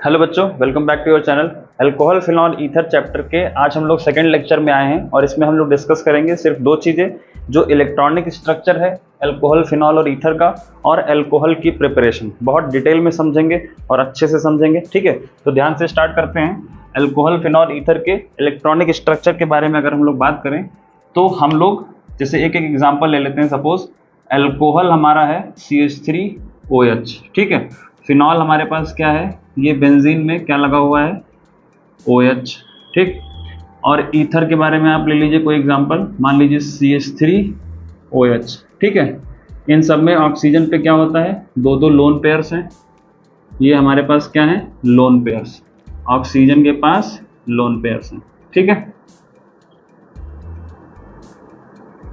Hello बच्चों, welcome back to your channel alcohol phenol ether chapter के आज हम लोग सेकंड लेक्चर में आए हैं और इसमें हम लोग डिस्कस करेंगे सिर्फ दो चीज़ें, जो इलेक्ट्रॉनिक स्ट्रक्चर है अल्कोहल फिनॉल और ईथर का और अल्कोहल की प्रिपरेशन। बहुत डिटेल में समझेंगे और अच्छे से समझेंगे, ठीक है। तो ध्यान से स्टार्ट करते हैं। अल्कोहल फिनॉल ईथर के इलेक्ट्रॉनिक स्ट्रक्चर के बारे में अगर हम लोग बात करें तो हम लोग जैसे एक एक एग्जाम्पल ले लेते हैं। सपोज अल्कोहल हमारा है CH3OH, ठीक है। फिनॉल हमारे पास क्या है, ये बेंजीन में क्या लगा हुआ है, OH, ठीक। और ईथर के बारे में आप ले लीजिए कोई एग्जांपल, मान लीजिए CH3OH, ठीक है। इन सब में ऑक्सीजन पे क्या होता है, दो दो लोन पेयर्स हैं। ये हमारे पास क्या है, लोन पेयर्स। ऑक्सीजन के पास लोन पेयर्स हैं, ठीक है।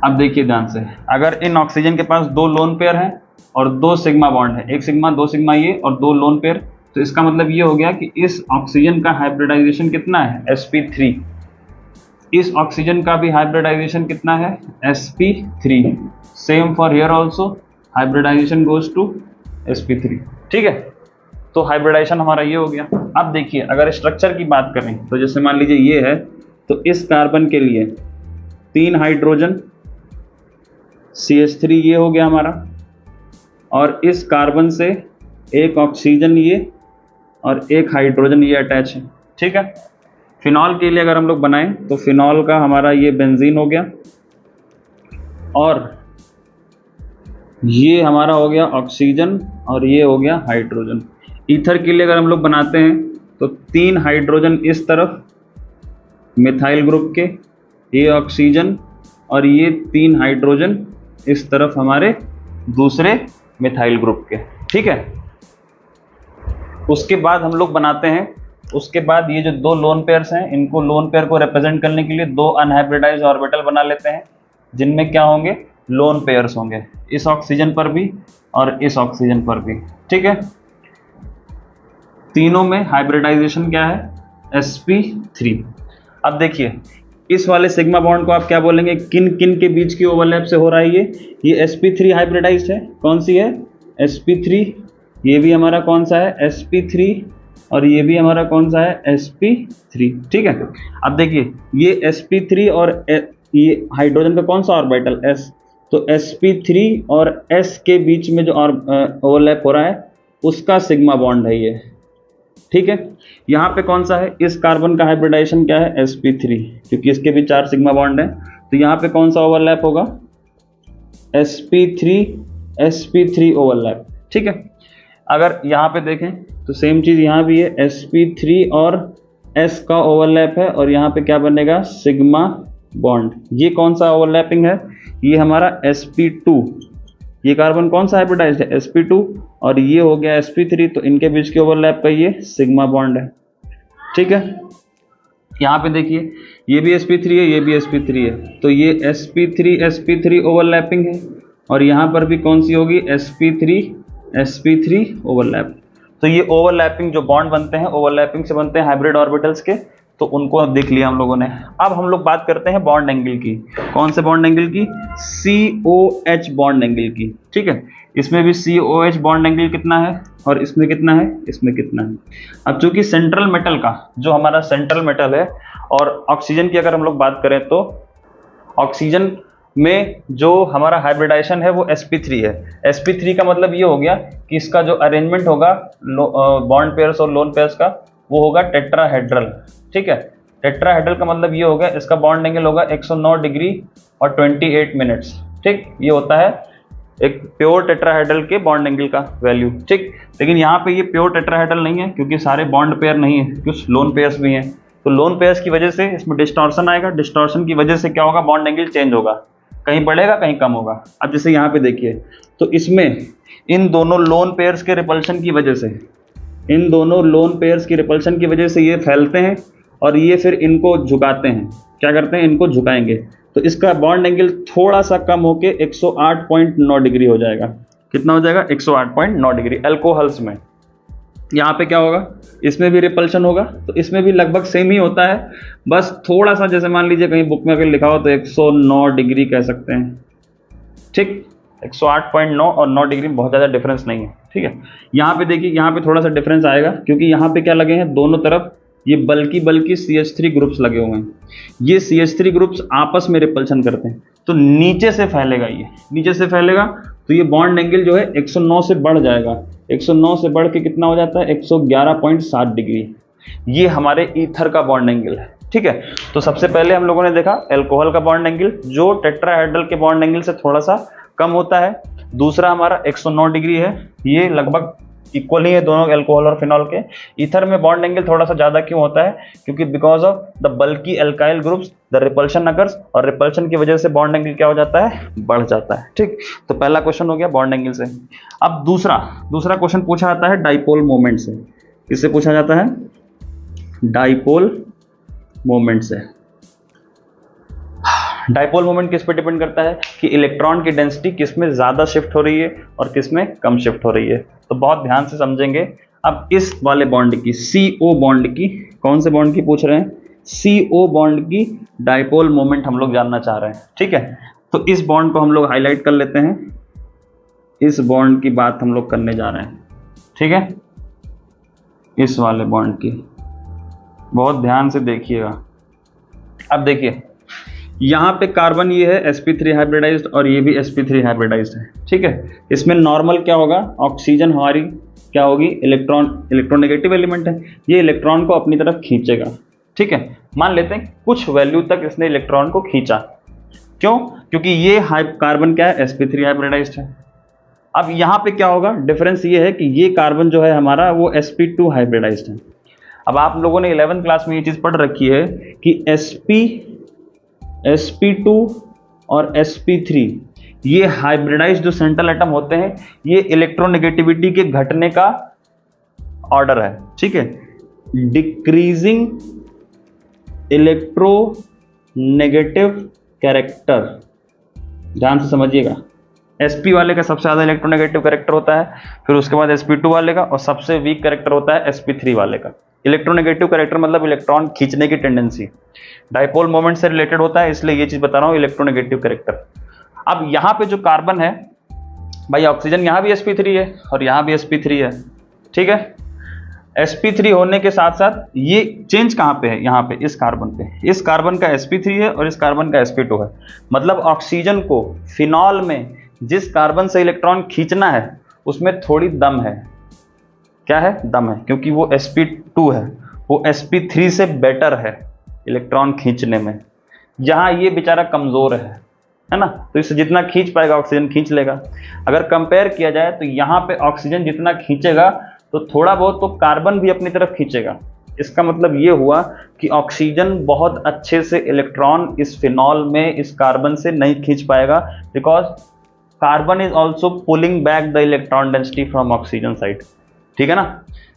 अब देखिए ध्यान से, अगर इन ऑक्सीजन के पास दो लोन पेयर हैं और दो सिग्मा बॉन्ड है, एक सिग्मा दो सिग्मा ये और दो लोन पेयर, तो इसका मतलब ये हो गया कि इस ऑक्सीजन का हाइब्रिडाइजेशन कितना है, sp3। इस ऑक्सीजन का भी हाइब्रिडाइजेशन कितना है, sp3। Same for here also, hybridisation goes to sp3, ठीक है। तो हाइब्रिडाइजेशन हमारा ये हो गया। अब देखिए अगर स्ट्रक्चर की बात करें तो जैसे मान लीजिए ये है, तो इस कार्बन के लिए 3 हाइड्रोजन CH3 ये हो गया हमारा, और इस कार्बन से एक ऑक्सीजन ये और एक हाइड्रोजन ये अटैच है, ठीक है। फिनॉल के लिए अगर हम लोग बनाएं तो फिनॉल का हमारा ये बेंजीन हो गया और ये हमारा हो गया ऑक्सीजन और ये हो गया हाइड्रोजन। ईथर के लिए अगर हम लोग बनाते हैं तो 3 हाइड्रोजन इस तरफ मिथाइल ग्रुप के, ये ऑक्सीजन और ये 3 हाइड्रोजन इस तरफ हमारे दूसरे मिथाइल ग्रुप के, ठीक है। उसके बाद हम लोग बनाते हैं, उसके बाद ये जो दो लोन पेयर्स हैं, इनको लोन पेयर को रिप्रेजेंट करने के लिए दो अनहाइब्रिडाइज्ड ऑर्बिटल बना लेते हैं, जिनमें क्या होंगे, लोन पेयर्स होंगे, इस ऑक्सीजन पर भी और इस ऑक्सीजन पर भी, ठीक है। तीनों में हाइब्रिडाइजेशन क्या है, sp3। अब देखिए इस वाले सिग्मा बॉन्ड को आप क्या बोलेंगे, किन किन के बीच की ओवरलैप से हो रहा है ये sp3 हाइब्रिडाइज्ड है, कौन सी है, sp3। ये भी हमारा कौन सा है, sp3, और ये भी हमारा कौन सा है, sp3, ठीक है। अब देखिए ये sp3 और ये हाइड्रोजन का कौन सा ऑर्बिटल, s, तो sp3 और s के बीच में जो ओवरलैप हो रहा है उसका सिग्मा बॉन्ड है ये, ठीक है। यहाँ पे कौन सा है, इस कार्बन का हाइब्रिडाइजेशन क्या है, sp3, क्योंकि इसके भी 4 सिग्मा बॉन्ड है, तो यहाँ पे कौन सा ओवरलैप होगा, sp3 ओवरलैप, ठीक है। अगर यहाँ पे देखें तो सेम चीज़ यहाँ भी है, sp3 और s का ओवरलैप है और यहाँ पे क्या बनेगा, सिग्मा बॉन्ड। ये कौन सा ओवरलैपिंग है, ये हमारा sp2। ये कार्बन कौन सा हाइब्रिडाइज्ड है, sp2, और ये हो गया sp3, तो इनके बीच के ओवरलैप का ये सिग्मा बॉन्ड है, ठीक है। यहाँ पे देखिए ये भी sp3 है, ये भी sp3 है, तो ये sp3 ओवरलैपिंग है, और यहाँ पर भी कौन सी होगी, sp3 ओवरलैप। तो ये ओवरलैपिंग जो बॉन्ड बनते हैं, ओवरलैपिंग से बनते हैं हाइब्रिड ऑर्बिटल्स के, तो उनको देख लिया हम लोगों ने। अब हम लोग बात करते हैं बॉन्ड एंगल की। कौन से बॉन्ड एंगल की, COH बॉन्ड एंगल की, ठीक है। इसमें भी COH बॉन्ड एंगल कितना है और इसमें कितना है, इसमें कितना है। अब चूंकि सेंट्रल मेटल का जो हमारा सेंट्रल मेटल है, और ऑक्सीजन की अगर हम लोग बात करें तो ऑक्सीजन में जो हमारा हाइब्रिडाइजेशन है वो sp3 है। sp3 का मतलब ये हो गया कि इसका जो अरेंजमेंट होगा बॉन्ड पेयर्स और लोन पेयर्स का, वो होगा टेट्राहेड्रल, ठीक है। टेट्राहेड्रल का मतलब ये हो गया, इसका बॉन्ड एंगल होगा 109 डिग्री और 28 मिनट्स, ठीक। ये होता है एक प्योर टेट्राहेड्रल के बॉन्ड एंगल का वैल्यू, ठीक। लेकिन यहाँ पे ये प्योर टेट्राहेड्रल नहीं है, क्योंकि सारे बॉन्ड पेयर नहीं है, कुछ लोन पेयर्स भी हैं, तो लोन पेयर्स की वजह से इसमें डिस्टॉर्शन आएगा। डिस्टॉर्शन की वजह से क्या होगा, बॉन्ड एंगल चेंज होगा, कहीं बढ़ेगा कहीं कम होगा। अब जैसे यहाँ पे देखिए, तो इसमें इन दोनों लोन पेयर्स के रिपल्शन की वजह से, इन दोनों लोन पेयर्स की रिपल्शन की वजह से ये फैलते हैं और ये फिर इनको झुकाते हैं, क्या करते हैं, इनको झुकाएंगे, तो इसका बॉन्ड एंगल थोड़ा सा कम होके 108.9 डिग्री हो जाएगा। कितना हो जाएगा, 108.9 डिग्री अल्कोहल्स में। यहाँ पे क्या होगा, इसमें भी रिपल्शन होगा, तो इसमें भी लगभग सेम ही होता है, बस थोड़ा सा, जैसे मान लीजिए कहीं बुक में अगर लिखा हो तो 109 डिग्री कह सकते हैं, ठीक। 108.9 और 9 डिग्री में बहुत ज़्यादा डिफरेंस नहीं है, ठीक है। यहाँ पे देखिए, यहाँ पे थोड़ा सा डिफरेंस आएगा क्योंकि यहाँ पे क्या लगे हैं, दोनों तरफ ये बल्कि CH3 ग्रुप्स लगे हुए हैं। ये CH3 ग्रुप्स आपस में रिपल्शन करते हैं, तो नीचे से फैलेगा, ये नीचे से फैलेगा तो ये बॉन्ड एंगल जो है 109 से बढ़ जाएगा। 109 से बढ़ के कितना हो जाता है, 111.7 डिग्री। ये हमारे ईथर का बॉन्ड एंगल है, ठीक है। तो सबसे पहले हम लोगों ने देखा अल्कोहल का बॉन्ड एंगल जो टेट्राहेड्रल के बॉन्ड एंगल से थोड़ा सा कम होता है। दूसरा हमारा 109 डिग्री है, ये लगभग इक्वल ही है दोनों अल्कोहल और फिनॉल के। ईथर में बॉन्ड एंगल थोड़ा सा ज़्यादा क्यों होता है, क्योंकि because of the bulky alkyl groups the repulsion occurs, और रिपल्शन की वजह से बॉन्ड एंगल क्या हो जाता है, बढ़ जाता है, ठीक। तो पहला क्वेश्चन हो गया बॉन्ड एंगल से। अब दूसरा क्वेश्चन पूछा जाता है डाइपोल मोमेंट से। किससे पूछा जाता है, डाइपोल मोमेंट से। डाइपोल मोमेंट किस पे डिपेंड करता है कि इलेक्ट्रॉन की डेंसिटी किस में ज़्यादा शिफ्ट हो रही है और किस में कम शिफ्ट हो रही है। तो बहुत ध्यान से समझेंगे। अब इस वाले बॉन्ड की, CO बॉन्ड की, कौन से बॉन्ड की पूछ रहे हैं, CO बॉन्ड की डाइपोल मोमेंट हम लोग जानना चाह रहे हैं, ठीक है। तो इस बॉन्ड को हम लोग हाईलाइट कर लेते हैं, इस बॉन्ड की बात हम लोग करने जा रहे हैं, ठीक है। इस वाले बॉन्ड की बहुत ध्यान से देखिएगा। अब देखिए, यहाँ पे कार्बन ये है sp3 हाइब्रिडाइज्ड और ये भी sp3 हाइब्रिडाइज्ड है, ठीक है। इसमें नॉर्मल क्या होगा, ऑक्सीजन हमारी क्या होगी, इलेक्ट्रोनेगेटिव एलिमेंट है, ये इलेक्ट्रॉन को अपनी तरफ खींचेगा, ठीक है। मान लेते हैं कुछ वैल्यू तक इसने इलेक्ट्रॉन को खींचा, क्यों, क्योंकि ये कार्बन क्या है, sp3 हाइब्रिडाइज्ड है। अब यहाँ पे क्या होगा, डिफरेंस ये है कि ये कार्बन जो है हमारा वो sp2 हाइब्रिडाइज्ड है। अब आप लोगों ने 11th क्लास में ये चीज़ पढ़ रखी है कि sp2 और sp3 ये हाइब्रिडाइज्ड जो सेंट्रल एटम होते हैं, ये इलेक्ट्रोनेगेटिविटी के घटने का ऑर्डर है, ठीक है। डिक्रीजिंग इलेक्ट्रोनेगेटिव कैरेक्टर, ध्यान से समझिएगा। sp वाले का सबसे ज़्यादा इलेक्ट्रोनेगेटिव कैरेक्टर होता है, फिर उसके बाद sp2 वाले का, और सबसे वीक कैरेक्टर होता है sp3 वाले का। इलेक्ट्रोनेगेटिव कैरेक्टर मतलब इलेक्ट्रॉन खींचने की टेंडेंसी, डाइपोल मोमेंट से रिलेटेड होता है, इसलिए ये चीज़ बता रहा हूँ, इलेक्ट्रोनेगेटिव कैरेक्टर। अब यहाँ पे जो कार्बन है भाई, ऑक्सीजन यहाँ भी sp3 है और यहाँ भी sp3 है, ठीक है। sp3 होने के साथ साथ ये चेंज कहाँ पे है, यहाँ पे इस कार्बन पे, इस कार्बन का sp3 है और इस कार्बन का sp2 है। मतलब ऑक्सीजन को फिनॉल में जिस कार्बन से इलेक्ट्रॉन खींचना है उसमें थोड़ी दम है, क्या है, दम है, क्योंकि वो sp2 है, वो sp3 से बेटर है इलेक्ट्रॉन खींचने में। यहाँ ये बेचारा कमज़ोर है ना, तो इससे जितना खींच पाएगा ऑक्सीजन खींच लेगा। अगर कंपेयर किया जाए तो यहाँ पे ऑक्सीजन जितना खींचेगा तो थोड़ा बहुत तो कार्बन भी अपनी तरफ खींचेगा। इसका मतलब ये हुआ कि ऑक्सीजन बहुत अच्छे से इलेक्ट्रॉन इस फिनॉल में इस कार्बन से नहीं खींच पाएगा, because carbon is also pulling back the electron density from oxygen side, ठीक है ना।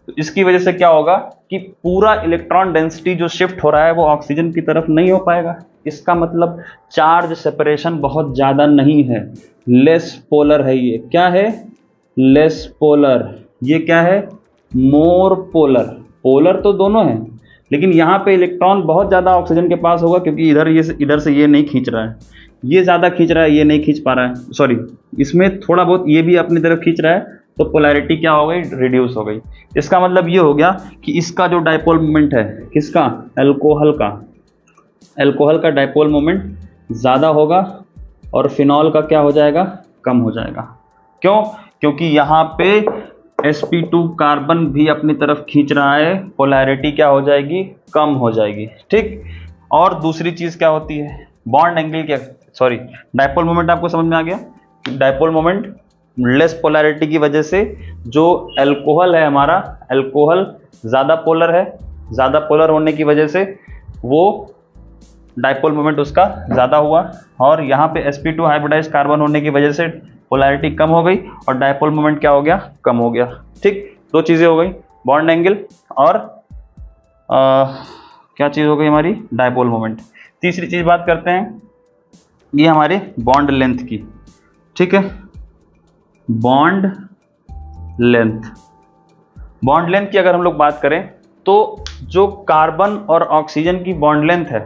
तो इसकी वजह से क्या होगा कि पूरा इलेक्ट्रॉन डेंसिटी जो शिफ्ट हो रहा है वो ऑक्सीजन की तरफ नहीं हो पाएगा। इसका मतलब चार्ज सेपरेशन बहुत ज़्यादा नहीं है, लेस पोलर है। ये क्या है, लेस पोलर। ये क्या है, मोर पोलर। पोलर तो दोनों हैं, लेकिन यहाँ पे इलेक्ट्रॉन बहुत ज़्यादा ऑक्सीजन के पास होगा, क्योंकि इधर से ये नहीं खींच रहा है, ये ज़्यादा खींच रहा है, ये नहीं खींच पा रहा है, सॉरी, इसमें थोड़ा बहुत ये भी अपनी तरफ खींच रहा है, तो पोलैरिटी क्या हो गई, रिड्यूस हो गई। इसका मतलब ये हो गया कि इसका जो डाइपोल मोमेंट है, किसका, अल्कोहल का डाइपोल मोमेंट ज़्यादा होगा और फिनॉल का क्या हो जाएगा, कम हो जाएगा। क्यों, क्योंकि यहाँ पे sp2 कार्बन भी अपनी तरफ खींच रहा है, पोलैरिटी क्या हो जाएगी, कम हो जाएगी, ठीक। और दूसरी चीज़ क्या होती है, बॉन्ड एंगल क्या, सॉरी, डाइपोल मोमेंट आपको समझ में आ गया। डाइपोल मोमेंट लेस पोलैरिटी की वजह से जो अल्कोहल है हमारा, अल्कोहल ज़्यादा पोलर है, ज़्यादा पोलर होने की वजह से वो डाइपोल मोमेंट उसका ज़्यादा हुआ, और यहाँ पे sp2 हाइब्रिडाइज्ड कार्बन होने की वजह से पोलैरिटी कम हो गई और डाइपोल मोमेंट क्या हो गया, कम हो गया, ठीक। दो चीज़ें हो गई, बॉन्ड एंगल और क्या चीज़ हो गई हमारी, डाइपोल मोमेंट। तीसरी चीज़ बात करते हैं, ये हमारे बॉन्ड लेंथ की, ठीक है। बॉन्ड लेंथ, बॉन्ड लेंथ की अगर हम लोग बात करें तो जो कार्बन और ऑक्सीजन की बॉन्ड लेंथ है,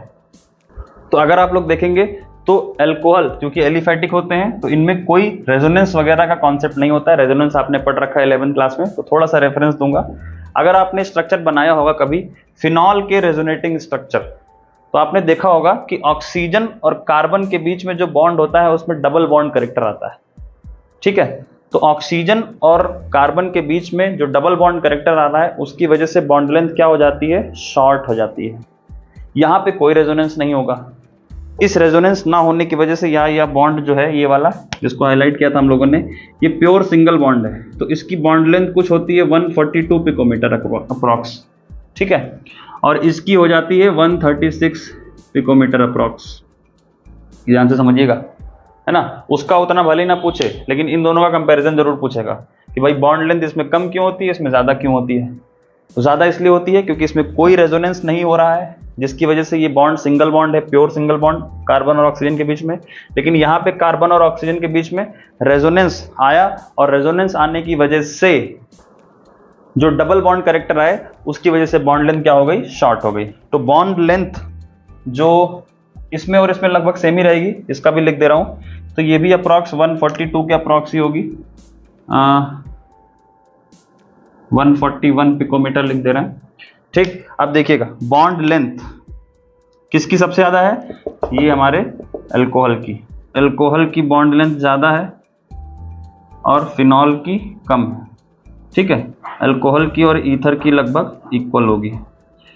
तो अगर आप लोग देखेंगे तो अल्कोहल क्योंकि एलिफैटिक होते हैं तो इनमें कोई रेजोनेंस वगैरह का कॉन्सेप्ट नहीं होता है। रेजोनेंस आपने पढ़ रखा है 11th क्लास में, तो थोड़ा सा रेफरेंस दूंगा। अगर आपने स्ट्रक्चर बनाया होगा कभी फिनॉल के रेजोनेटिंग स्ट्रक्चर, तो आपने देखा होगा कि ऑक्सीजन और कार्बन के बीच में जो बॉन्ड होता है उसमें डबल बॉन्ड कैरेक्टर आता है, ठीक है। तो ऑक्सीजन और कार्बन के बीच में जो डबल बॉन्ड कैरेक्टर आ रहा है उसकी वजह से बॉन्ड लेंथ क्या हो जाती है, शॉर्ट हो जाती है। यहाँ पे कोई रेजोनेंस नहीं होगा। इस रेजोनेंस ना होने की वजह से यह बॉन्ड जो है, ये वाला जिसको हाईलाइट किया था हम लोगों ने, ये प्योर सिंगल बॉन्ड है। तो इसकी बॉन्ड लेंथ कुछ होती है 142 पिकोमीटर अप्रॉक्स, ठीक है। और इसकी हो जाती है 136 पिकोमीटर अप्रॉक्स। ध्यान से समझिएगा, है ना। उसका उतना भले ही ना पूछे, लेकिन इन दोनों का कंपैरिजन जरूर पूछेगा कि भाई बॉन्ड लेंथ इसमें कम क्यों होती है, इसमें ज़्यादा क्यों होती है। तो ज़्यादा इसलिए होती है क्योंकि इसमें कोई रेजोनेंस नहीं हो रहा है, जिसकी वजह से ये बॉन्ड सिंगल बॉन्ड है, प्योर सिंगल बॉन्ड कार्बन और ऑक्सीजन के बीच में। लेकिन यहाँ पे कार्बन और ऑक्सीजन के बीच में रेजोनेंस आया, और रेजोनेंस आने की वजह से जो डबल बॉन्ड कैरेक्टर आए उसकी वजह से बॉन्ड लेंथ क्या हो गई, शॉर्ट हो गई। तो बॉन्ड लेंथ जो इसमें और इसमें लगभग सेम ही रहेगी, इसका भी लिख दे रहा हूँ। तो ये भी अप्रॉक्स 142 के अप्रॉक्स ही होगी, 141 पिकोमीटर लिख दे रहे हैं, ठीक। अब देखिएगा बॉन्ड लेंथ किसकी सबसे ज़्यादा है, ये हमारे अल्कोहल की। अल्कोहल की बॉन्ड लेंथ ज़्यादा है और फिनॉल की कम है, ठीक है। अल्कोहल की और ईथर की लगभग इक्वल होगी,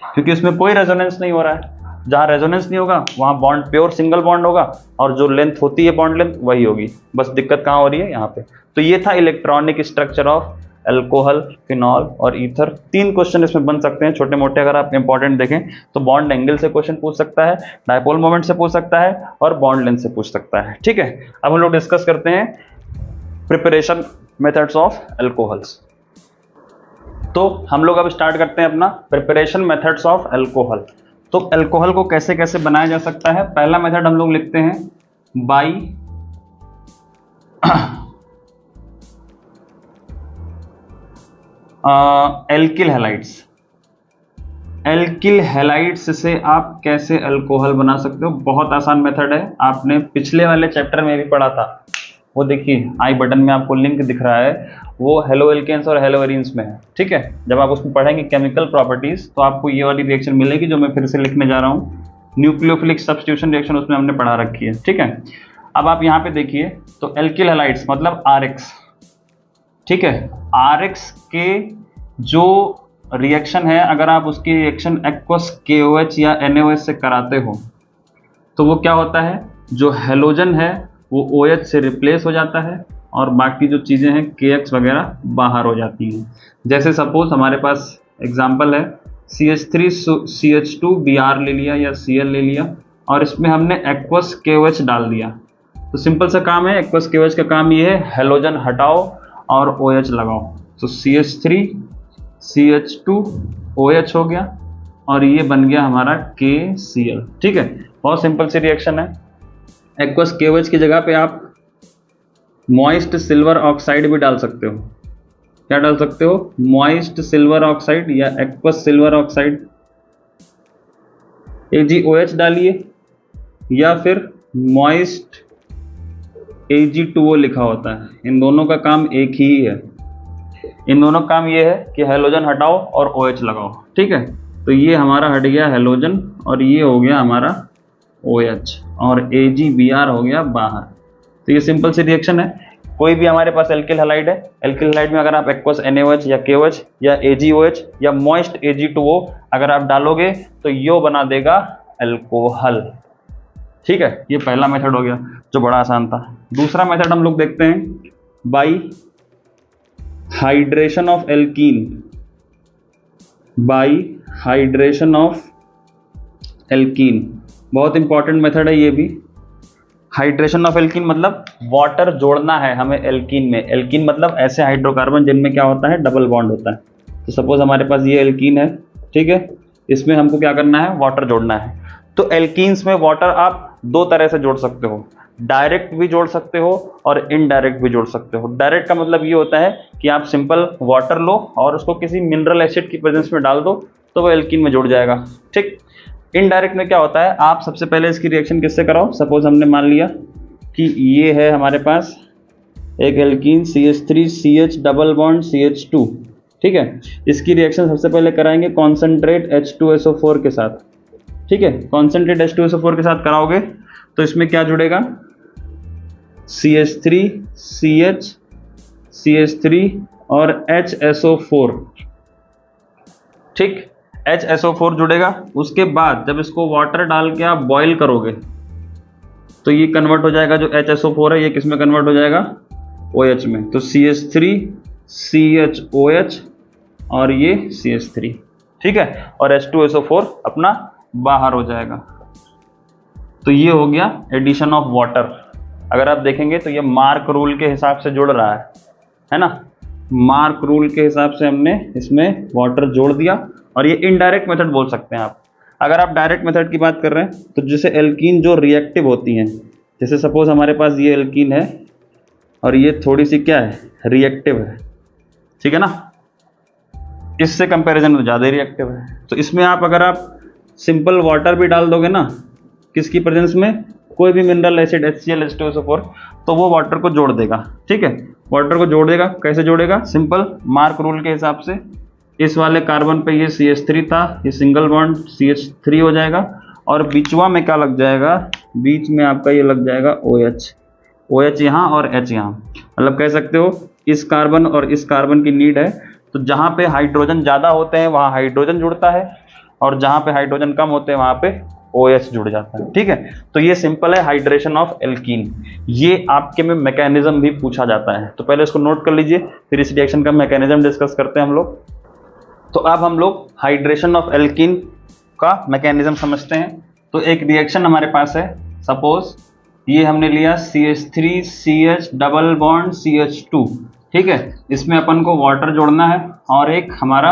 क्योंकि इसमें कोई रेजोनेंस नहीं हो रहा है। जहाँ रेजोनेंस नहीं होगा वहाँ बॉन्ड प्योर सिंगल बॉन्ड होगा, और जो लेंथ होती है बॉन्ड लेंथ वही होगी। बस दिक्कत कहाँ हो रही है, यहाँ पे। तो ये था electronic structure of alcohol, phenol और ईथर। 3 क्वेश्चन इसमें बन सकते हैं छोटे मोटे। अगर आप इंपॉर्टेंट देखें तो बॉन्ड एंगल से क्वेश्चन पूछ सकता है, डायपोल मोमेंट से पूछ सकता है, और बॉन्ड लेंथ से पूछ सकता है, ठीक है। अब हम लोग डिस्कस करते हैं प्रिपरेशन मेथड्स ऑफ अल्कोहल्स। तो हम लोग अब स्टार्ट करते हैं अपना प्रिपरेशन मेथड्स ऑफ अल्कोहल। तो अल्कोहल को कैसे कैसे बनाया जा सकता है। पहला मेथड हम लोग लिखते हैं by alkyl halides. Alkyl halides से आप कैसे अल्कोहल बना सकते हो, बहुत आसान मेथड है। आपने पिछले वाले चैप्टर में भी पढ़ा था, वो देखिए आई बटन में आपको लिंक दिख रहा है, वो हेलो एल्केन्स और हेलो एरीन्स में है, ठीक है। जब आप उसमें पढ़ेंगे केमिकल प्रॉपर्टीज तो आपको ये वाली रिएक्शन मिलेगी जो मैं फिर से लिखने जा रहा हूँ। न्यूक्लियोफिलिक सब्स्टिट्यूशन रिएक्शन उसमें हमने पढ़ा रखी है, ठीक है। अब आप यहाँ पे देखिए, तो एल्किल हैलाइड्स मतलब RX, ठीक है। RX के जो रिएक्शन है, अगर आप उसकी रिएक्शन एक्वस KOH या NaOH से कराते हो तो वो क्या होता है, जो हेलोजन है वो OH से रिप्लेस हो जाता है, और बाकी जो चीज़ें हैं KX वगैरह बाहर हो जाती हैं। जैसे सपोज हमारे पास एग्जांपल है CH3CH2 Br ले लिया या Cl ले लिया, और इसमें हमने एक्वस KOH डाल दिया। तो सिंपल सा काम है, एक्वस KOH का काम ये है, हेलोजन हटाओ और OH लगाओ। तो CH3CH2OH हो गया, और ये बन गया हमारा KCl, ठीक है। बहुत सिंपल सी रिएक्शन है। एक्वस KOH की जगह पे आप मॉइस्ट सिल्वर ऑक्साइड भी डाल सकते हो। क्या डाल सकते हो, मॉइस्ट सिल्वर ऑक्साइड या एक्वस सिल्वर ऑक्साइड, AgOH डालिए, या फिर मॉइस्ट Ag2O लिखा होता है। इन दोनों का काम एक ही है। इन दोनों का काम ये है कि हेलोजन हटाओ और OH लगाओ, ठीक है। तो ये हमारा हट गया हेलोजन, और ये हो गया हमारा OH, और AgBr हो गया बाहर। तो ये सिंपल सी रिएक्शन है। कोई भी हमारे पास एल्किल हैलाइड है, एल्किल हैलाइड में अगर आप एक्वस NaOH या KOH या AgOH या मॉइस्ट Ag2O अगर आप डालोगे तो यो बना देगा अल्कोहल, ठीक है। ये पहला मेथड हो गया जो बड़ा आसान था। दूसरा मेथड हम लोग देखते हैं by hydration of alkene. By hydration of alkene बहुत इंपॉर्टेंट मेथड है ये भी। हाइड्रेशन ऑफ एल्कीन मतलब वाटर जोड़ना है हमें एल्कीन में। एल्कीन मतलब ऐसे हाइड्रोकार्बन जिनमें क्या होता है, डबल बॉन्ड होता है। तो सपोज हमारे पास ये एल्कीन है, ठीक है, इसमें हमको क्या करना है, वाटर जोड़ना है। तो एल्कीन्स में वाटर आप 2 तरह से जोड़ सकते हो, डायरेक्ट भी जोड़ सकते हो और इनडायरेक्ट भी जोड़ सकते हो। डायरेक्ट का मतलब ये होता है कि आप सिंपल वाटर लो और उसको किसी मिनरल एसिड की प्रेजेंस में डाल दो तो वो एल्कीन में जुड़ जाएगा, ठीक। इनडायरेक्ट में क्या होता है, आप सबसे पहले इसकी रिएक्शन किससे कराओ। सपोज हमने मान लिया कि ये है हमारे पास एक alkene CH3CH double bond CH2, ठीक है। इसकी रिएक्शन सबसे पहले कराएंगे कॉन्सेंट्रेट H2SO4 के साथ, ठीक है। कॉन्सेंट्रेट H2SO4 के साथ कराओगे तो इसमें क्या जुड़ेगा, CH3CH CH3 और HSO4, ठीक। HSO4 जुड़ेगा। उसके बाद जब इसको वाटर डाल के आप बॉईल करोगे तो ये कन्वर्ट हो जाएगा, जो HSO4 है ये किस में कन्वर्ट हो जाएगा, OH में। तो CH3CHOH और ये CH3, ठीक है, और H2SO4 अपना बाहर हो जाएगा। तो ये हो गया एडिशन ऑफ वाटर। अगर आप देखेंगे तो ये मार्क रूल के हिसाब से जुड़ रहा है ना। मार्क रूल के हिसाब से हमने इसमें वाटर जोड़ दिया, और ये इनडायरेक्ट मेथड बोल सकते हैं आप। अगर आप डायरेक्ट मेथड की बात कर रहे हैं तो जैसे एल्कीन जो रिएक्टिव होती हैं, जैसे सपोज हमारे पास ये एल्कीन है और ये थोड़ी सी क्या है, रिएक्टिव है, ठीक है ना, इससे कंपैरिजन में ज़्यादा रिएक्टिव है। तो इसमें आप अगर आप सिंपल वाटर भी डाल दोगे ना, किसकी प्रेजेंस में, कोई भी मिनरल एसिड HCl H2SO4, तो वो वाटर को जोड़ देगा, ठीक है। वाटर को जोड़ देगा, कैसे जोड़ेगा, सिंपल मार्क रूल के हिसाब से। इस वाले कार्बन पे ये CH3 था, ये सिंगल बॉन्ड CH3 हो जाएगा, और बीचवा में क्या लग जाएगा, बीच में आपका ये लग जाएगा OH यहाँ और H यहाँ। मतलब कह सकते हो इस कार्बन और इस कार्बन की नीड है, तो जहाँ पे हाइड्रोजन ज़्यादा होते हैं वहाँ हाइड्रोजन जुड़ता है, और जहाँ पे हाइड्रोजन कम होते हैं वहाँ पे OH जुड़ जाता है, ठीक है। तो ये सिंपल है हाइड्रेशन ऑफ एल्कीन। ये आपके में मैकेनिज्म भी पूछा जाता है, तो पहले इसको नोट कर लीजिए, फिर इस रिएक्शन का मैकेनिज्म डिस्कस करते हैं हम लोग। तो अब हम लोग हाइड्रेशन ऑफ एल्कीन का मैकेनिज्म समझते हैं। तो एक रिएक्शन हमारे पास है, सपोज ये हमने लिया CH3CH डबल बॉन्ड CH2, ठीक है। इसमें अपन को वाटर जोड़ना है और एक हमारा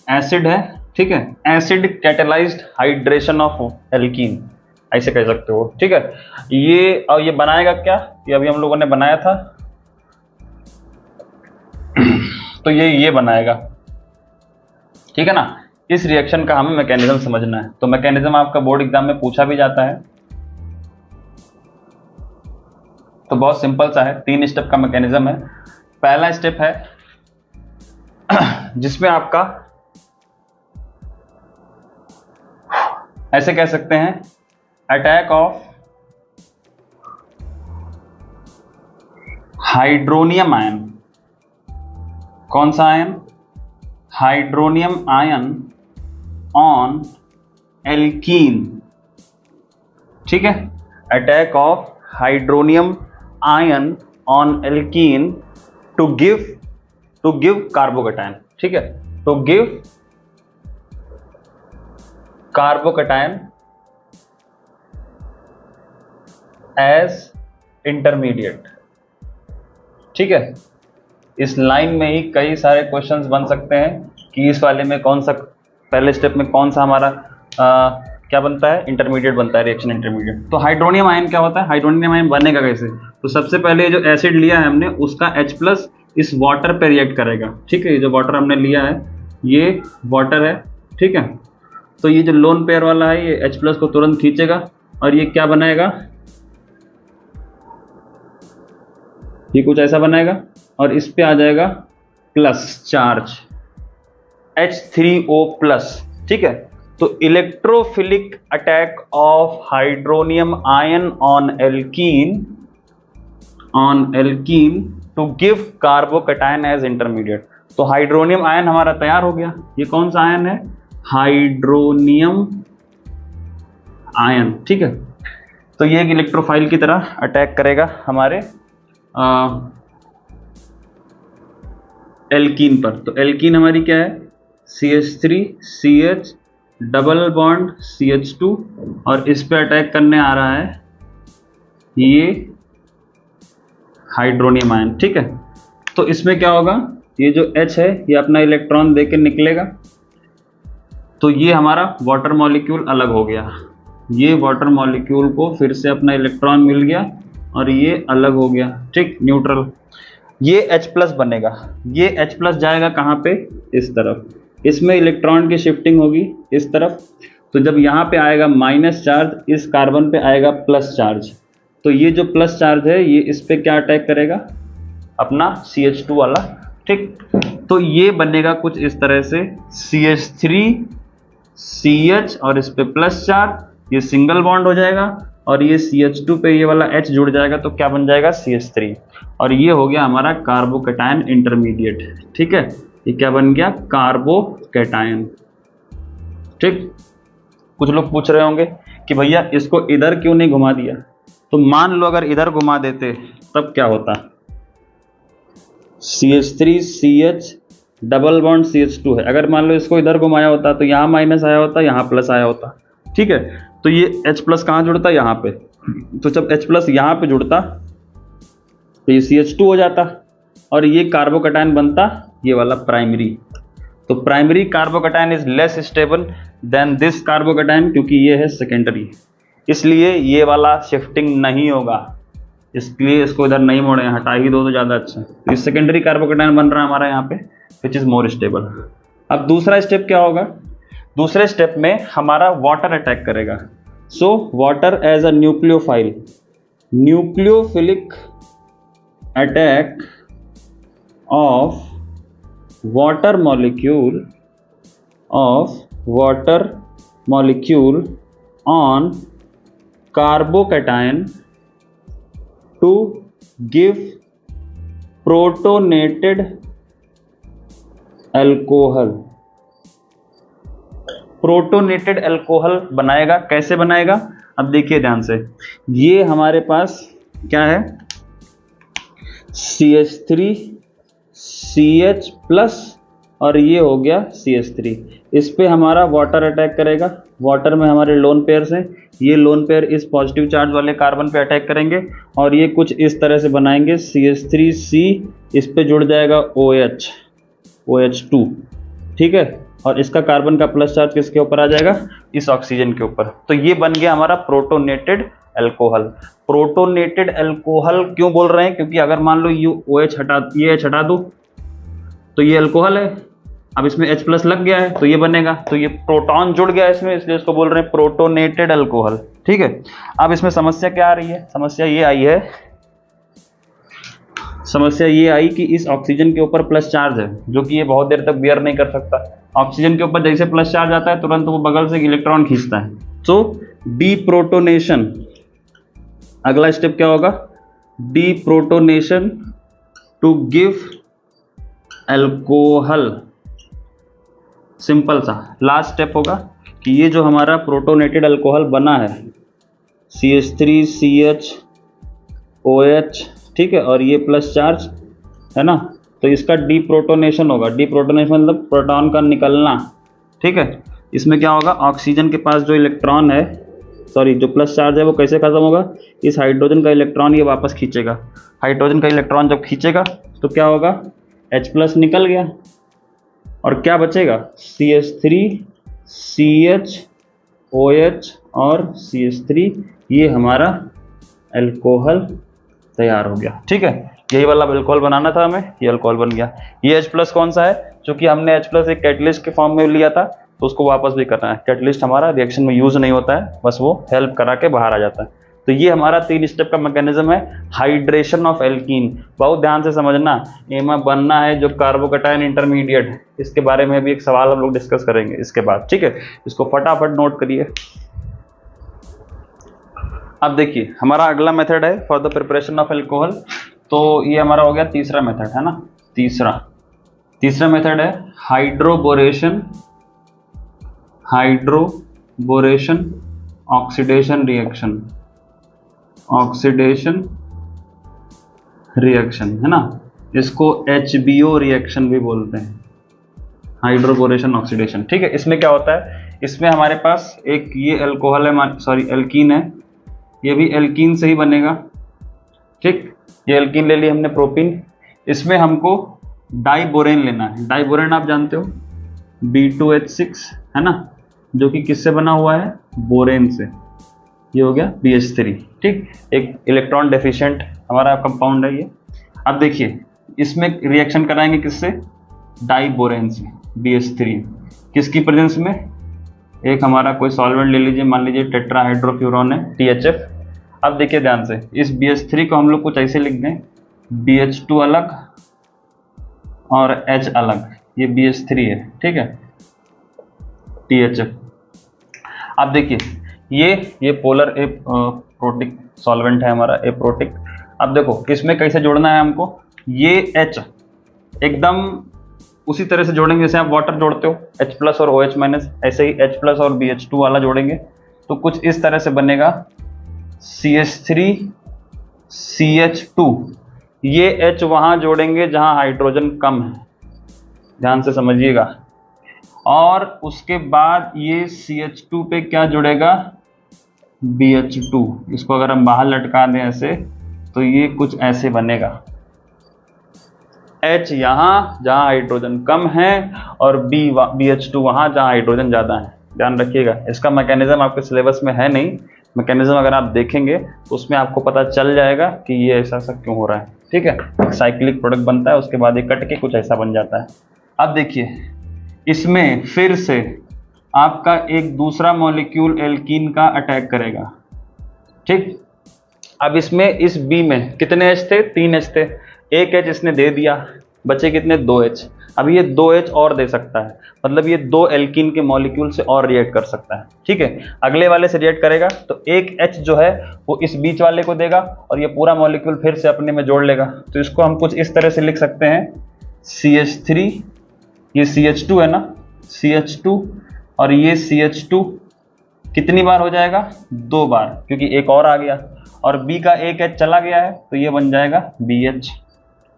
एसिड है, ठीक है। Acid catalysed hydration of alkene, ऐसे कह सकते हो, ठीक है। ये और ये बनाएगा क्या, ये अभी हम लोगों ने बनाया था, तो ये बनाएगा, ठीक है ना। इस रिएक्शन का हमें मैकेनिज्म समझना है। तो मैकेनिज्म आपका बोर्ड एग्जाम में पूछा भी जाता है, तो बहुत सिंपल सा है, 3 स्टेप का मैकेनिज्म है। पहला स्टेप है जिसमें आपका ऐसे कह सकते हैं अटैक ऑफ हाइड्रोनियम आयन। कौन सा ion, hydronium ion on alkene, ठीक है। Attack of hydronium ion on alkene to give carbocation, ठीक है, to give carbocation as intermediate, ठीक है। इस लाइन में ही कई सारे क्वेश्चंस बन सकते हैं कि इस वाले में कौन सा, पहले स्टेप में कौन सा हमारा क्या बनता है, इंटरमीडिएट बनता है, रिएक्शन इंटरमीडिएट। तो हाइड्रोनियम आयन क्या होता है, हाइड्रोनियम आयन बनेगा कैसे, तो सबसे पहले जो एसिड लिया है हमने उसका H+ इस वाटर पे रिएक्ट करेगा, ठीक है। ये जो वाटर हमने लिया है ये वाटर है, ठीक है। तो ये जो लोन पेयर वाला है ये H+ को तुरंत खींचेगा और ये क्या बनाएगा, ये कुछ ऐसा बनाएगा, और इस पे आ जाएगा प्लस चार्ज H3O+, ठीक है। तो electrophilic attack of hydronium ion on alkene to give carbocation as intermediate. तो हाइड्रोनियम आयन हमारा तैयार हो गया। ये कौन सा आयन है, हाइड्रोनियम आयन, ठीक है। तो ये एक इलेक्ट्रोफाइल की तरह अटैक करेगा हमारे एल्कीन पर। तो एल्कीन हमारी क्या है, CH3CH डबल बॉन्ड CH2, और इस पे अटैक करने आ रहा है ये हाइड्रोनियम आयन, ठीक है। तो इसमें क्या होगा, ये जो H है ये अपना इलेक्ट्रॉन देके निकलेगा, तो ये हमारा वाटर मॉलिक्यूल अलग हो गया, ये वाटर मॉलिक्यूल को फिर से अपना इलेक्ट्रॉन मिल गया और ये अलग हो गया, ठीक, न्यूट्रल। ये H+ बनेगा, ये H+ जाएगा कहाँ पे, इस तरफ, इसमें इलेक्ट्रॉन की शिफ्टिंग होगी इस तरफ, तो जब यहाँ पे आएगा माइनस चार्ज, इस कार्बन पे आएगा प्लस चार्ज, तो ये जो प्लस चार्ज है ये इस पे क्या अटैक करेगा, अपना CH2 वाला, ठीक। तो ये बनेगा कुछ इस तरह से CH3CH और इस पे प्लस चार्ज, ये सिंगल बॉन्ड हो जाएगा और ये CH2 पे ये वाला H जुड़ जाएगा तो क्या बन जाएगा CH3, और ये हो गया हमारा कार्बोकैटायन इंटरमीडिएट, ठीक है। ये क्या बन गया, कार्बोकैटायन, ठीक। कुछ लोग पूछ रहे होंगे कि भैया इसको इधर क्यों नहीं घुमा दिया, तो मान लो अगर इधर घुमा देते तब क्या होता, CH3CH डबल बॉन्ड CH2 है, अगर मान लो इसको इधर घुमाया होता तो यहाँ माइनस आया होता, यहाँ प्लस आया होता, ठीक है। तो ये H प्लस कहाँ जुड़ता, यहाँ पे, तो जब H प्लस यहाँ पे जुड़ता तो ये CH2 हो जाता और ये कार्बोकैटायन बनता ये वाला प्राइमरी। तो primary carbocation is less stable then this carbocation, क्योंकि ये है सेकेंडरी, इसलिए ये वाला शिफ्टिंग नहीं होगा, इसलिए इसको इधर नहीं मोड़े, हटा ही दो तो ज़्यादा अच्छा। तो इस सेकेंडरी कार्बोकैटायन बन रहा है हमारा यहाँ पे, विच इज़ मोर स्टेबल। अब दूसरा स्टेप क्या होगा, दूसरे स्टेप में हमारा वाटर अटैक करेगा। So water as a nucleophile, nucleophilic attack of water molecule on carbocation to give protonated alcohol। Protonated alcohol बनाएगा, कैसे बनाएगा, अब देखिए ध्यान से, ये हमारे पास क्या है, CH3CH प्लस और ये हो गया CH3, इस पे हमारा वाटर अटैक करेगा, वाटर में हमारे लोन पेयर्स हैं, ये लोन पेयर इस पॉजिटिव चार्ज वाले कार्बन पे अटैक करेंगे और ये कुछ इस तरह से बनाएंगे, CH3C इस पे जुड़ जाएगा OH2, ठीक है, और इसका कार्बन का प्लस चार्ज किसके ऊपर आ जाएगा, इस ऑक्सीजन के ऊपर। तो ये बन गया हमारा प्रोटोनेटेड अल्कोहल। प्रोटोनेटेड अल्कोहल क्यों बोल रहे हैं, क्योंकि अगर मान लो ये OH ये H हटा दो तो ये अल्कोहल है, अब इसमें H प्लस लग गया है तो ये बनेगा, तो ये प्रोटॉन जुड़ गया इसमें, इसलिए इसको बोल रहे हैं प्रोटोनेटेड अल्कोहल, ठीक है। अब इसमें समस्या क्या आ रही है, समस्या ये आई कि इस ऑक्सीजन के ऊपर प्लस चार्ज है, जो कि ये बहुत देर तक बियर नहीं कर सकता। ऑक्सीजन के ऊपर जैसे प्लस चार्ज आता है तुरंत वो बगल से इलेक्ट्रॉन खींचता है, सो डीप्रोटोनेशन। अगला स्टेप क्या होगा, deprotonation to give alcohol, simple सा। लास्ट स्टेप होगा कि ये जो हमारा प्रोटोनेटेड अल्कोहल बना है CH3CH ठीक है, और ये प्लस चार्ज है ना, तो इसका डीप्रोटोनेशन होगा। डीप्रोटोनेशन मतलब प्रोटॉन का निकलना, ठीक है। इसमें क्या होगा, ऑक्सीजन के पास जो इलेक्ट्रॉन है, सॉरी जो प्लस चार्ज है, वो कैसे खत्म होगा, इस हाइड्रोजन का इलेक्ट्रॉन ये वापस खींचेगा। हाइड्रोजन का इलेक्ट्रॉन जब खींचेगा तो क्या होगा, H प्लस निकल गया और क्या बचेगा, CH3CH OH और CH3, ये हमारा अल्कोहल तैयार हो गया, ठीक है। यही वाला अल्कोहल बनाना था हमें, ये अल्कोहल बन गया। ये H प्लस कौन सा है, चूंकि हमने H प्लस एक कैटलिस्ट के फॉर्म में लिया था तो उसको वापस भी करना है। कैटलिस्ट हमारा रिएक्शन में यूज नहीं होता है, बस वो हेल्प करा के बाहर आ जाता है। तो ये हमारा 3 स्टेप का मैकेनिज्म है, हाइड्रेशन ऑफ एल्कीन। बहुत ध्यान से समझना, एमा बनना है जो कार्बोकैटायन इंटरमीडिएट, इसके बारे में भी एक सवाल हम लोग डिस्कस करेंगे इसके बाद, ठीक है। इसको फटाफट नोट करिए। अब देखिए हमारा अगला मेथड है for the preparation of alcohol. तो ये हमारा हो गया तीसरा मेथड, है ना। तीसरा मेथड है हाइड्रोबोरेशन ऑक्सीडेशन रिएक्शन, है ना। इसको HBO रिएक्शन भी बोलते हैं, हाइड्रोबोरेशन ऑक्सीडेशन, ठीक है। इसमें क्या होता है, इसमें हमारे पास एक ये अल्कोहल है, सॉरी एल्कीन है, ये भी एल्कीन से ही बनेगा, ठीक। ये एल्कीन ले ली हमने, प्रोपीन। इसमें हमको डाइबोरेन लेना है। डाइबोरेन आप जानते हो, B2H6, है ना, जो कि किससे बना हुआ है, बोरेन से। ये हो गया BH3, ठीक। एक इलेक्ट्रॉन डेफिशिएंट हमारा कंपाउंड है ये। अब देखिए इसमें रिएक्शन कराएंगे किससे, डाइबोरेन से, BH3, किसकी प्रेजेंस में, एक हमारा कोई सॉल्वेंट ले लीजिए, मान लीजिए टेट्राहाइड्रोफ्यूरॉन है THF। अब देखिए ध्यान से, इस BH3 को हम लोग कुछ ऐसे लिख दें, BH2 अलग और H अलग, ये BH3 है, ठीक है, THF। अब देखिए ये पोलर एप्रोटिक सॉल्वेंट है हमारा, एप्रोटिक। अब देखो इसमें कैसे जोड़ना है हमको, ये H एकदम उसी तरह से जोड़ेंगे जैसे आप वाटर जोड़ते हो H+ और OH-, ऐसे ही H+ और BH2 वाला जोड़ेंगे तो कुछ इस तरह से बनेगा CH3CH2। ये H वहाँ जोड़ेंगे जहाँ हाइड्रोजन कम है, ध्यान से समझिएगा, और उसके बाद ये CH2 पे क्या जुड़ेगा, BH2। इसको अगर हम बाहर लटका दें ऐसे तो ये कुछ ऐसे बनेगा, H यहाँ जहाँ हाइड्रोजन कम है और BH2 वहाँ जहाँ हाइड्रोजन ज़्यादा है। ध्यान रखिएगा, इसका मैकेनिज्म आपके सिलेबस में है नहीं, मैकेनिज्म अगर आप देखेंगे तो उसमें आपको पता चल जाएगा कि ये ऐसा क्यों हो रहा है, ठीक है। एक साइक्लिक प्रोडक्ट बनता है, उसके बाद ये कट के कुछ ऐसा बन जाता है। अब देखिए इसमें फिर से आपका एक दूसरा मॉलिक्यूल एल्कीन का अटैक करेगा, ठीक। अब इसमें इस B में कितने H थे, 3 H थे, एक H इसने दे दिया, बचे कितने, 2 H। अब ये 2 H और दे सकता है, मतलब ये 2 एल्कीन के मॉलिक्यूल से और रिएक्ट कर सकता है, ठीक है। अगले वाले से रिएक्ट करेगा तो एक H जो है वो इस बीच वाले को देगा और ये पूरा मॉलिक्यूल फिर से अपने में जोड़ लेगा। तो इसको हम कुछ इस तरह से लिख सकते हैं, CH3, ये CH2 है ना, CH2 और ये CH2 कितनी बार हो जाएगा, 2 बार, क्योंकि एक और आ गया और B का एक H चला गया है तो ये बन जाएगा BH,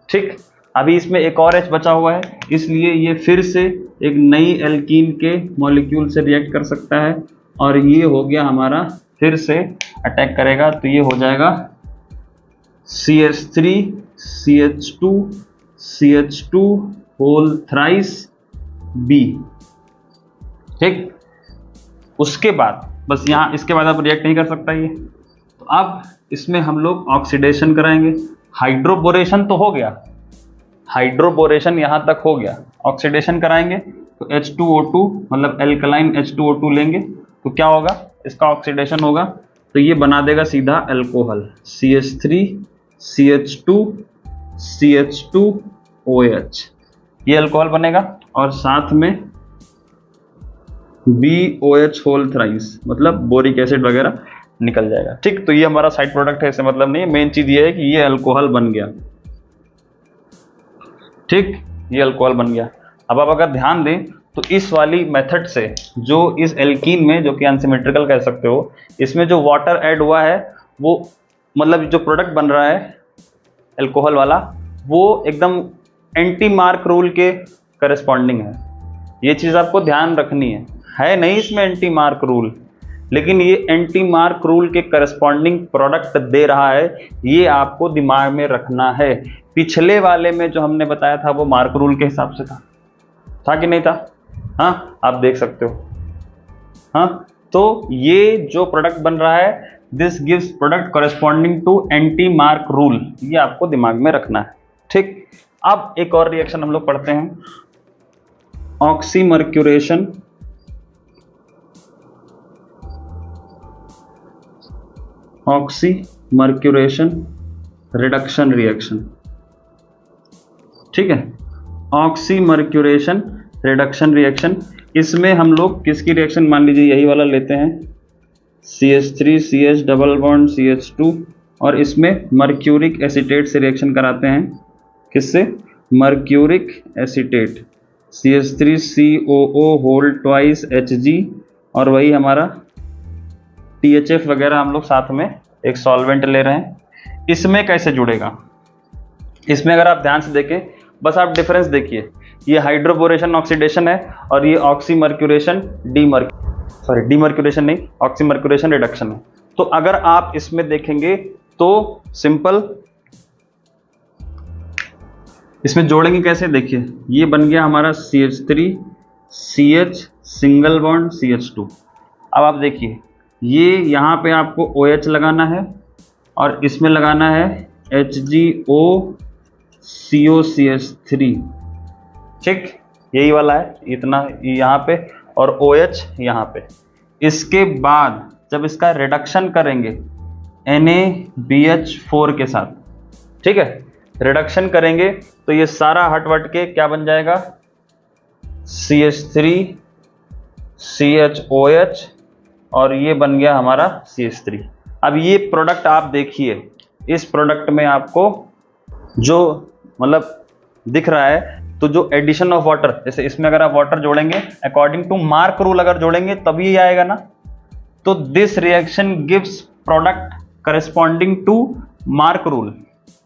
ठीक। अभी इसमें एक और H बचा हुआ है, इसलिए ये फिर से एक नई एल्कीन के मॉलिक्यूल से रिएक्ट कर सकता है और ये हो गया हमारा, फिर से अटैक करेगा तो ये हो जाएगा CH3 CH2 CH2 whole thrice B, ठीक। उसके बाद बस यहाँ इसके बाद अब रिएक्ट नहीं कर सकता ये, तो अब इसमें हम लोग ऑक्सीडेशन कराएंगे। हाइड्रोबोरेशन तो हो गया, हाइड्रोबोरेशन यहाँ तक हो गया, ऑक्सीडेशन कराएंगे तो H2O2 मतलब एल्कलाइन H2O2 लेंगे तो क्या होगा, इसका ऑक्सीडेशन होगा तो ये बना देगा सीधा अल्कोहल, CH3 CH2 CH2OH, ये अल्कोहल बनेगा और साथ में BOH होल थ्राइस मतलब बोरिक एसिड वगैरह निकल जाएगा, ठीक। तो ये हमारा साइड प्रोडक्ट है, इससे मतलब नहीं है, मेन चीज ये है कि ये अल्कोहल बन गया, ठीक, ये अल्कोहल बन गया। अब आप अगर ध्यान दें तो इस वाली मेथड से जो इस एल्कीन में, जो कि अनसिमेट्रिकल कह सकते हो, इसमें जो वाटर ऐड हुआ है वो मतलब जो प्रोडक्ट बन रहा है अल्कोहल वाला वो एकदम एंटी मार्क रूल के करस्पॉन्डिंग है। ये चीज़ आपको ध्यान रखनी है नहीं इसमें एंटी मार्क रूल, लेकिन ये एंटी मार्क रूल के करस्पॉन्डिंग प्रोडक्ट दे रहा है, ये आपको दिमाग में रखना है। पिछले वाले में जो हमने बताया था वो मार्क रूल के हिसाब से था कि नहीं था, हाँ आप देख सकते हो, हाँ। तो ये जो प्रोडक्ट बन रहा है, this gives product corresponding to anti mark rule, ये आपको दिमाग में रखना है, ठीक। अब एक और रिएक्शन हम लोग पढ़ते हैं, ऑक्सीमर्क्यूरेशन, ऑक्सीमर्क्यूरेशन रिडक्शन रिएक्शन, ठीक है। ऑक्सीमर्क्यूरेशन रिडक्शन रिएक्शन, इसमें हम लोग किसकी रिएक्शन, मान लीजिए यही वाला लेते हैं, CH3 CH double bond CH2 और इसमें मर्क्यूरिक एसीटेट से रिएक्शन कराते हैं, किससे, mercuric acetate, CH3COO whole twice Hg और वही हमारा THF वगैरह हम लोग साथ में एक सॉल्वेंट ले रहे हैं। इसमें कैसे जुड़ेगा, इसमें अगर आप ध्यान से देखें, बस आप डिफरेंस देखिए, ये हाइड्रोबोरेशन ऑक्सीडेशन है और ये ऑक्सीमर्क्यूरेशन डीमर्क्यूरेशन नहीं, ऑक्सीमर्क्यूरेशन रिडक्शन है। तो अगर आप इसमें देखेंगे तो सिंपल, इसमें जोड़ेंगे कैसे, देखिए ये बन गया हमारा CH3 CH single bond CH2। अब आप देखिए ये यहाँ पे आपको OH लगाना है और इसमें लगाना है HgO COCH3, ठीक, यही वाला है, इतना यहाँ पे और OH यहाँ पे। इसके बाद जब इसका रिडक्शन करेंगे NaBH4 के साथ, ठीक है, रिडक्शन करेंगे तो ये सारा हट के क्या बन जाएगा, CH3 CHOH, और ये बन गया हमारा CH3। अब ये प्रोडक्ट आप देखिए, इस प्रोडक्ट में आपको जो मतलब दिख रहा है, तो जो एडिशन ऑफ वाटर, जैसे इसमें अगर आप वाटर जोड़ेंगे अकॉर्डिंग टू मार्क रूल अगर जोड़ेंगे तभी ये आएगा ना, तो this reaction gives product corresponding to mark rule,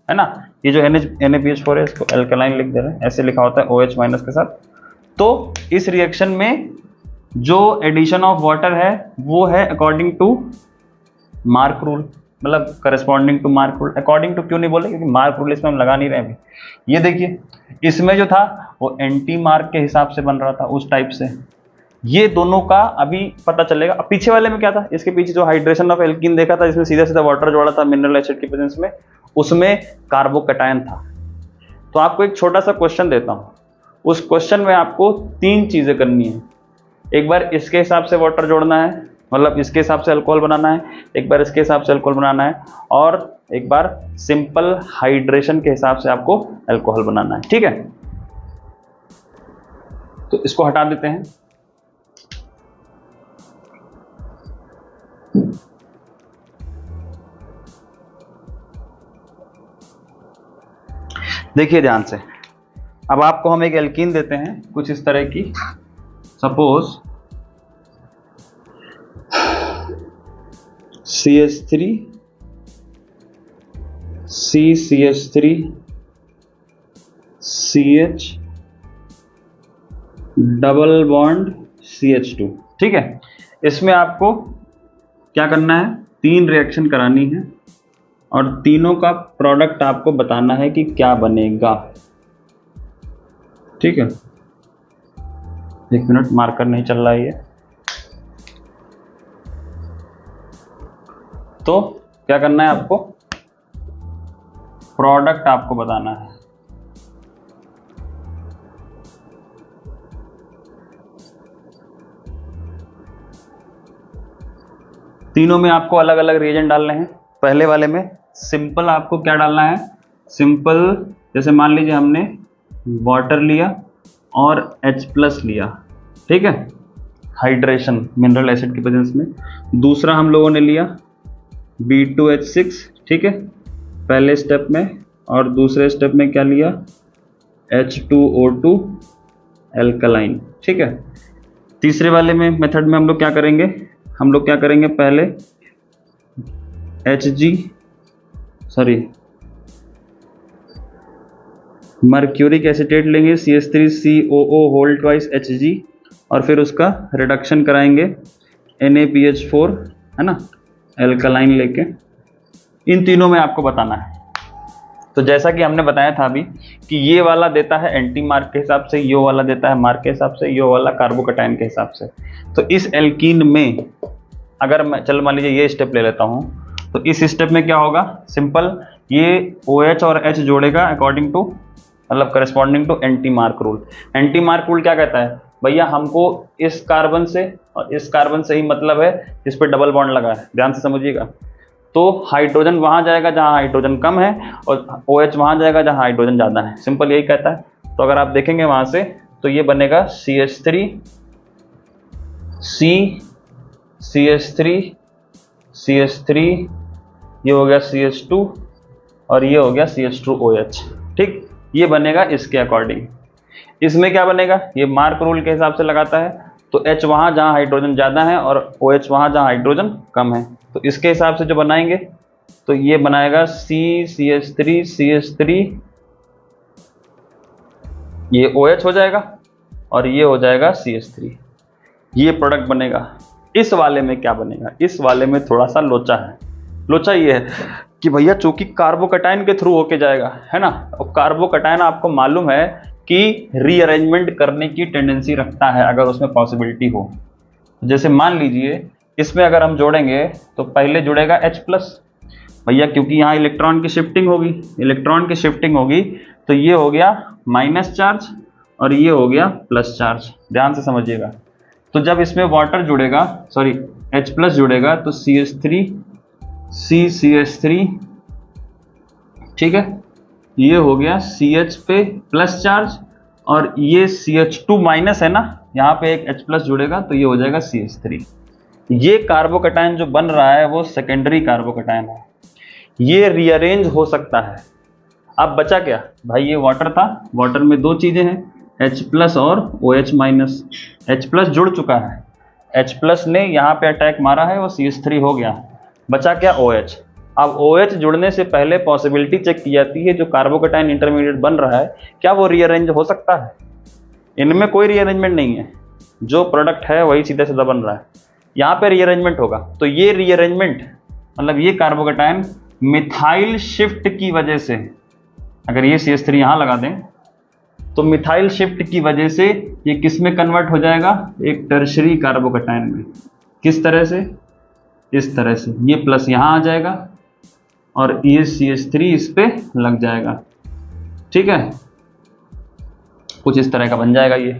है ना। ये जो NaBH4 है इसको एल्कलाइन लिख दे रहे हैं, ऐसे लिखा होता है OH माइनस के साथ। तो इस रिएक्शन में जो एडिशन ऑफ वाटर है वो है अकॉर्डिंग टू मार्क रूल, मतलब corresponding to mark rule. According to क्यों नहीं बोले, क्योंकि मार्क रूल इसमें हम लगा नहीं रहे अभी। ये देखिए इसमें जो था वो एंटी मार्क के हिसाब से बन रहा था उस टाइप से, ये दोनों का अभी पता चलेगा। अब पीछे वाले में क्या था, इसके पीछे जो हाइड्रेशन ऑफ एल्कीन देखा था, इसमें सीधा सीधा वाटर जोड़ा था मिनरल एसिड की प्रेजेंस में, उसमें कार्बोकैटायन था। तो आपको एक छोटा सा क्वेश्चन देता हूँ, उस क्वेश्चन में आपको 3 चीजें करनी है। एक बार इसके हिसाब से वाटर जोड़ना है, मतलब इसके हिसाब से अल्कोहल बनाना है, एक बार इसके हिसाब से अल्कोहल बनाना है, और एक बार सिंपल हाइड्रेशन के हिसाब से आपको अल्कोहल बनाना है, ठीक है। तो इसको हटा देते हैं। देखिए ध्यान से, अब आपको हम एक एल्कीन देते हैं कुछ इस तरह की, suppose CH3 CCH3 CH double bond CH2, ठीक है। इसमें आपको क्या करना है, 3 रिएक्शन करानी है और तीनों का प्रोडक्ट आपको बताना है कि क्या बनेगा, ठीक है। 1 मिनट, मार्कर नहीं चल रहा है ये। तो क्या करना है आपको, प्रोडक्ट आपको बताना है। तीनों में आपको अलग अलग रिएजेंट डालने हैं। पहले वाले में सिंपल आपको क्या डालना है, सिंपल जैसे मान लीजिए हमने वाटर लिया और H+ लिया, ठीक है, हाइड्रेशन मिनरल एसिड की प्रेजेंस में। दूसरा हम लोगों ने लिया B2H6, ठीक है, पहले स्टेप में, और दूसरे स्टेप में क्या लिया, H2O2 एल्कलाइन, ठीक है। तीसरे वाले में मेथड में हम लोग क्या करेंगे, हम लोग क्या करेंगे, पहले मर्क्यूरिक एसिटेट लेंगे CH3COO होल ट्वाइस Hg, और फिर उसका रिडक्शन कराएंगे NaBH4, है ना, एल्कलाइन लेके। इन तीनों में आपको बताना है। तो जैसा कि हमने बताया था अभी कि ये वाला देता है एंटी मार्क के हिसाब से, ये वाला देता है मार्क के हिसाब से, ये वाला कार्बोकैटायन के हिसाब से। तो इस एल्कीन में अगर मैं, चल मान लीजिए ये स्टेप ले लेता हूँ, तो इस स्टेप में क्या होगा, सिंपल ये OH और H जोड़ेगा अकॉर्डिंग टू, मतलब corresponding to anti mark rule. Anti mark rule क्या कहता है भैया, हमको इस कार्बन से और इस कार्बन से ही मतलब है जिस पे डबल बॉन्ड लगा है, ध्यान से समझिएगा। तो हाइड्रोजन वहां जाएगा जहां हाइड्रोजन कम है, और OH वहां जाएगा जहां हाइड्रोजन ज़्यादा है, सिंपल यही कहता है। तो अगर आप देखेंगे वहां से तो ये बनेगा CH3 CH3, ये हो गया CH2, और ये हो गया CH2OH, ठीक, ये बनेगा इसके अकॉर्डिंग। इसमें क्या बनेगा, ये मार्क रूल के हिसाब से लगाता है, तो H वहाँ जहाँ हाइड्रोजन ज़्यादा है और OH वहाँ जहाँ हाइड्रोजन कम है, तो इसके हिसाब से जो बनाएंगे तो ये बनाएगा CH3, ये OH हो जाएगा और ये हो जाएगा CH3, ये प्रोडक्ट बनेगा। इस वाले में क्या बनेगा, इस वाले में थोड़ा सा लोचा है। लोचा ये है कि भैया चूंकि कार्बोकैटायन के थ्रू होके जाएगा, है ना, और कार्बोकैटायन आपको मालूम है कि रीअरेंजमेंट करने की टेंडेंसी रखता है अगर उसमें पॉसिबिलिटी हो। जैसे मान लीजिए इसमें अगर हम जोड़ेंगे तो पहले जुड़ेगा H+, भैया क्योंकि यहाँ इलेक्ट्रॉन की शिफ्टिंग होगी, तो ये हो गया माइनस चार्ज और ये हो गया प्लस चार्ज। ध्यान से समझिएगा, तो जब इसमें वाटर जुड़ेगा, सॉरी H प्लस जुड़ेगा, तो CH3 CCH3, ठीक है, ये हो गया CH पे प्लस चार्ज, और ये CH2 माइनस है ना, यहाँ पे एक H प्लस जुड़ेगा तो ये हो जाएगा CH3। ये कार्बोकैटायन जो बन रहा है वो सेकेंडरी कार्बोकैटायन है, ये रीअरेंज हो सकता है। अब बचा क्या भाई, ये वाटर था, वाटर में दो चीजें हैं, H प्लस और OH माइनस। H प्लस जुड़ चुका है, H प्लस ने यहाँ पे अटैक मारा है, वो CH3 हो गया, बचा क्या OH। अब OH जुड़ने से पहले पॉसिबिलिटी चेक की जाती है, जो कार्बोकैटायन इंटरमीडिएट बन रहा है क्या वो रीअरेंज हो सकता है। इनमें कोई रीअरेंजमेंट नहीं है, जो प्रोडक्ट है वही सीधा सीधा बन रहा है, यहाँ पे रीअरेंजमेंट होगा। तो ये रीअरेंजमेंट मतलब ये कार्बोकैटायन मिथाइल शिफ्ट की वजह से, अगर ये CH3 यहाँ लगा दें तो मिथाइल शिफ्ट की वजह से ये किस में कन्वर्ट हो जाएगा, एक टर्शरी कार्बोकैटायन में। किस तरह से, इस तरह से, ये प्लस यहाँ आ जाएगा और ये CH3 इस पे लग जाएगा, ठीक है, कुछ इस तरह का बन जाएगा ये।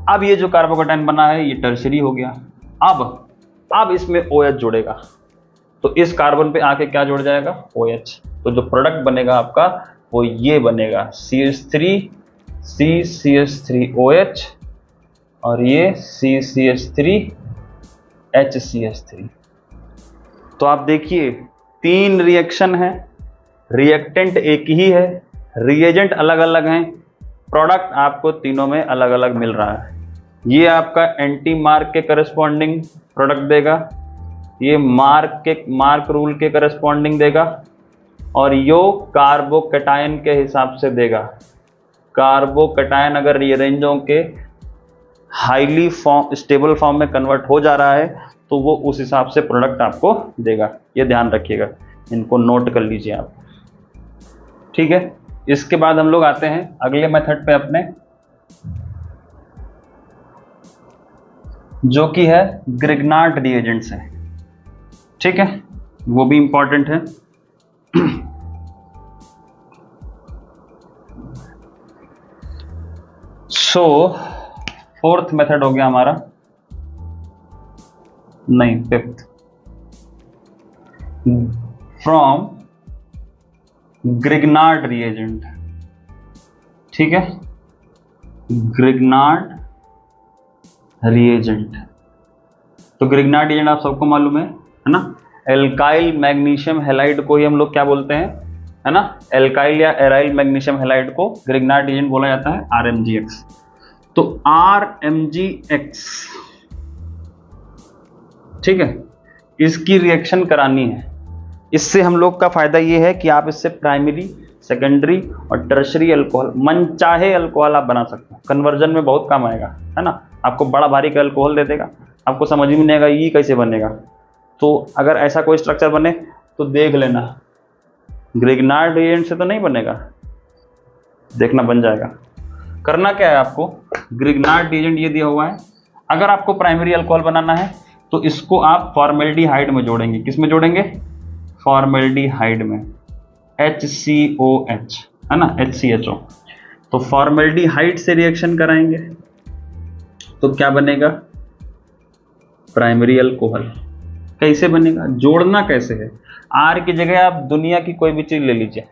अब ये जो कार्बोकैटायन बना है ये टर्शरी हो गया। अब इसमें OH जुड़ेगा, तो इस कार्बन पे आके क्या जुड़ जाएगा, OH। तो जो प्रोडक्ट बनेगा आपका वो ये बनेगा, CH3 CCH3OH और ये CCH3 HCH3। तो आप देखिए 3 रिएक्शन है, रिएक्टेंट एक ही है, रिएजेंट अलग अलग हैं, प्रोडक्ट आपको तीनों में अलग अलग मिल रहा है। ये आपका एंटी मार्क के करस्पॉन्डिंग प्रोडक्ट देगा, ये मार्क रूल के करस्पॉन्डिंग देगा, और यो कार्बोकैटायन के हिसाब से देगा। कार्बोकैटायन अगर रीअरेंज के हाईली स्टेबल फॉर्म में कन्वर्ट हो जा रहा है तो वो उस हिसाब से प्रोडक्ट आपको देगा, ये ध्यान रखिएगा, इनको नोट कर लीजिए आप, ठीक है। इसके बाद हम लोग आते हैं अगले मेथड पे अपने, जो कि है ग्रिग्नार्ड रिएजेंट से, ठीक है, वो भी इंपॉर्टेंट है। सो फोर्थ मेथड हो गया हमारा, नहीं फिफ्थ, फ्रॉम ग्रिग्नार्ड रिएजेंट, ठीक है, ग्रिग्नार्ड रिएजेंट। तो ग्रिग्नार्ड रिएजेंट आप सबको मालूम है ना, एल्काइल मैग्नीशियम हैलाइड को ही हम लोग क्या बोलते हैं, है ना, एल्काइल या एराइल मैग्नीशियम हैलाइड को ग्रिग्नार्ड रिएजेंट बोला जाता है, RMgX। तो RMgX, ठीक है, इसकी रिएक्शन करानी है। इससे हम लोग का फायदा ये है कि आप इससे प्राइमरी, सेकेंडरी और टर्शरी अल्कोहल, मनचाहे अल्कोहल आप बना सकते हो, कन्वर्जन में बहुत काम आएगा, है ना। आपको बड़ा भारी का अल्कोहल दे देगा, आपको समझ में नहीं आएगा ये कैसे बनेगा। तो अगर ऐसा कोई स्ट्रक्चर बने तो देख लेना, ग्रिग्नार्ड रिएजेंट से तो नहीं बनेगा, देखना बन जाएगा। करना क्या है आपको, ग्रिग्नार्ड रिएजेंट ये दिया हुआ है, अगर आपको प्राइमरी अल्कोहल बनाना है तो इसको आप फॉर्मेल्डिहाइड में जोड़ेंगे। किस में जोड़ेंगे, फॉर्मेल्डिहाइड में, HCOH, है ना, HCHO। तो फॉर्मेल्डिहाइड से रिएक्शन कराएंगे तो क्या बनेगा, प्राइमरी अल्कोहल। कैसे बनेगा, जोड़ना कैसे है, R की जगह आप दुनिया की कोई भी चीज ले लीजिए,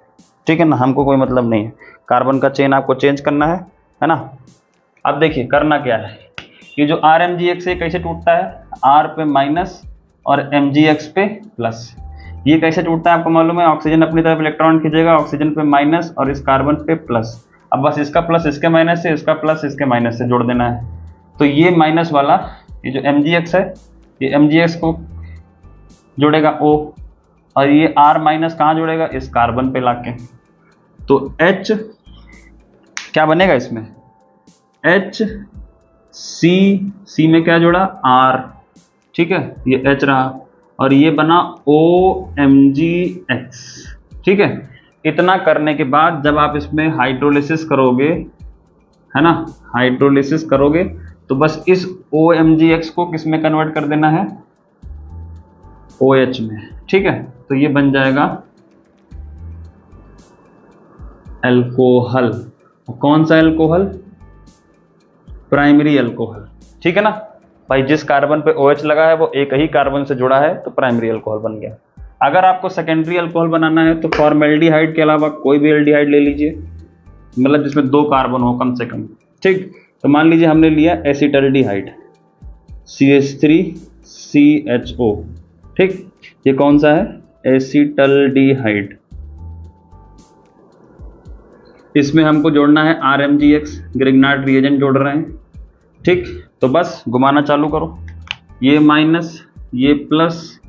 ठीक है ना, हमको कोई मतलब नहीं है, कार्बन का चेन आपको चेंज करना है ना। अब देखिए करना क्या है, ये जो RMgX से कैसे टूटता है, R पे माइनस और MgX पे प्लस। ये कैसे टूटता है आपको मालूम है, ऑक्सीजन अपनी तरफ इलेक्ट्रॉन खींचेगा, ऑक्सीजन पे माइनस और इस कार्बन पे प्लस। अब बस इसका प्लस इसके माइनस से, इसका प्लस इसके माइनस से जोड़ देना है। तो ये माइनस वाला, ये जो MgX है, ये MgX को जोड़ेगा O, और ये R माइनस कहाँ जोड़ेगा, इस कार्बन पे लाके। तो H क्या बनेगा इसमें, C में क्या जोड़ा, R, ठीक है, ये H रहा, और ये बना OMgX, ठीक है। इतना करने के बाद जब आप इसमें हाइड्रोलिसिस करोगे, है ना, हाइड्रोलिसिस करोगे तो बस इस OMgX को किस में कन्वर्ट कर देना है, OH में, ठीक है। तो ये बन जाएगा अल्कोहल। कौन सा अल्कोहल, प्राइमरी अल्कोहल, ठीक है ना। भाई जिस कार्बन पे OH लगा है वो एक ही कार्बन से जुड़ा है तो प्राइमरी अल्कोहल बन गया। अगर आपको सेकेंडरी अल्कोहल बनाना है तो फॉर्मेल्डिहाइड के अलावा कोई भी एल्डिहाइड ले लीजिए, मतलब जिसमें 2 कार्बन हो कम से कम, ठीक। तो मान लीजिए हमने लिया एसिटल्डिहाइड CH3CHO, ठीक। ये कौन सा है? एसिटल्डिहाइड। इसमें हमको जोड़ना है RMGX, ग्रिग्नार्ड रिएजेंट जोड़ रहे हैं, ठीक। तो बस घुमाना चालू करो, ये माइनस ये प्लस,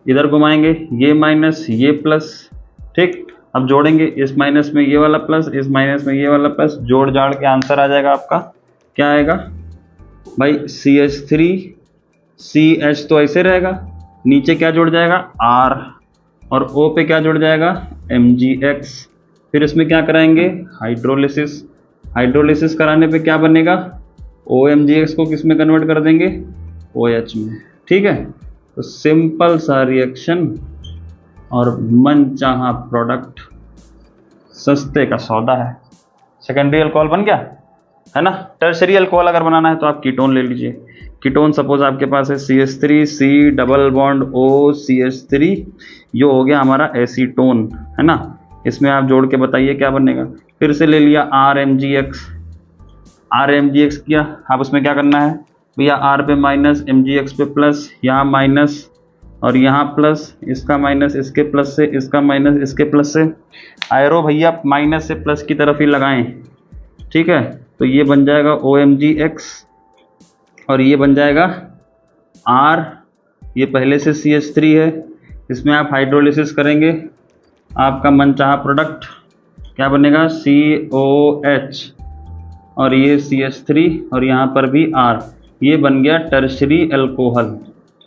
इधर घुमाएंगे ये माइनस ये प्लस, ठीक। अब जोड़ेंगे इस माइनस में ये वाला प्लस, इस माइनस में ये वाला प्लस, जोड़ जाड़ के आंसर आ जाएगा आपका। क्या आएगा भाई? CH3CH तो ऐसे रहेगा, नीचे क्या जुड़ जाएगा? R, और O पे क्या जुड़ जाएगा? MgX। फिर इसमें क्या कराएंगे? हाइड्रोलिसिस। हाइड्रोलिसिस कराने पे क्या बनेगा? OMgX को किस में कन्वर्ट कर देंगे? OH में, ठीक है। तो सिंपल सा रिएक्शन और मनचाहा प्रोडक्ट, सस्ते का सौदा है। सेकेंडरी अल्कोहल बन गया है ना। टर्शरी अल्कोहल अगर बनाना है तो आप कीटोन ले लीजिए। कीटोन सपोज आपके पास है CH3C double bond O CH3, ये हो गया हमारा एसीटोन, है ना। इसमें आप जोड़ के बताइए क्या बनेगा। फिर से ले लिया RMGX, RMGX किया, आप उसमें क्या करना है भैया? R पे माइनस, MGX पे प्लस, यहाँ माइनस और यहाँ प्लस, इसका माइनस इसके प्लस से, इसका माइनस इसके प्लस से। आयरो भैया माइनस से प्लस की तरफ ही लगाएं, ठीक है। तो ये बन जाएगा OMGX और ये बन जाएगा R, ये पहले से CH3 है, इसमें आप हाइड्रोलिसिस करेंगे, आपका मनचाहा प्रोडक्ट क्या बनेगा? COH और ये CH3 और यहाँ पर भी R, ये बन गया टर्शरी अल्कोहल।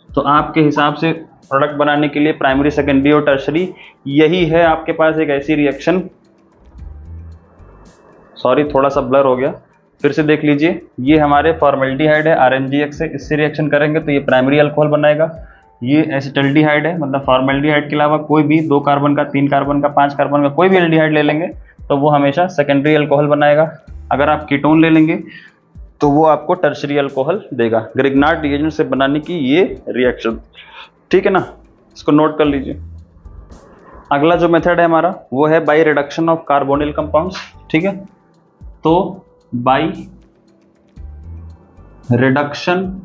तो आपके हिसाब से प्रोडक्ट बनाने के लिए प्राइमरी, सेकेंडरी और टर्शरी यही है आपके पास एक ऐसी रिएक्शन। सॉरी थोड़ा सा ब्लर हो गया, फिर से देख लीजिए। ये हमारे फॉर्मेल्डिहाइड है RMGX से, इससे रिएक्शन करेंगे तो ये प्राइमरी अल्कोहल बनाएगा। ये एसिटल्डिहाइड है, मतलब फॉर्मेल्डिहाइड के अलावा कोई भी 2 कार्बन का, 3 कार्बन का, 5 कार्बन का कोई भी एल्डिहाइड ले लेंगे तो वो हमेशा सेकेंडरी अल्कोहल बनाएगा। अगर आप कीटोन ले लेंगे तो वो आपको टर्शरी अल्कोहल देगा, ग्रिग्नार्ड रिएजेंट से बनाने की ये रिएक्शन, ठीक है ना। इसको नोट कर लीजिए। अगला जो मेथड है हमारा वो है by reduction of carbonyl compounds, ठीक है। तो by reduction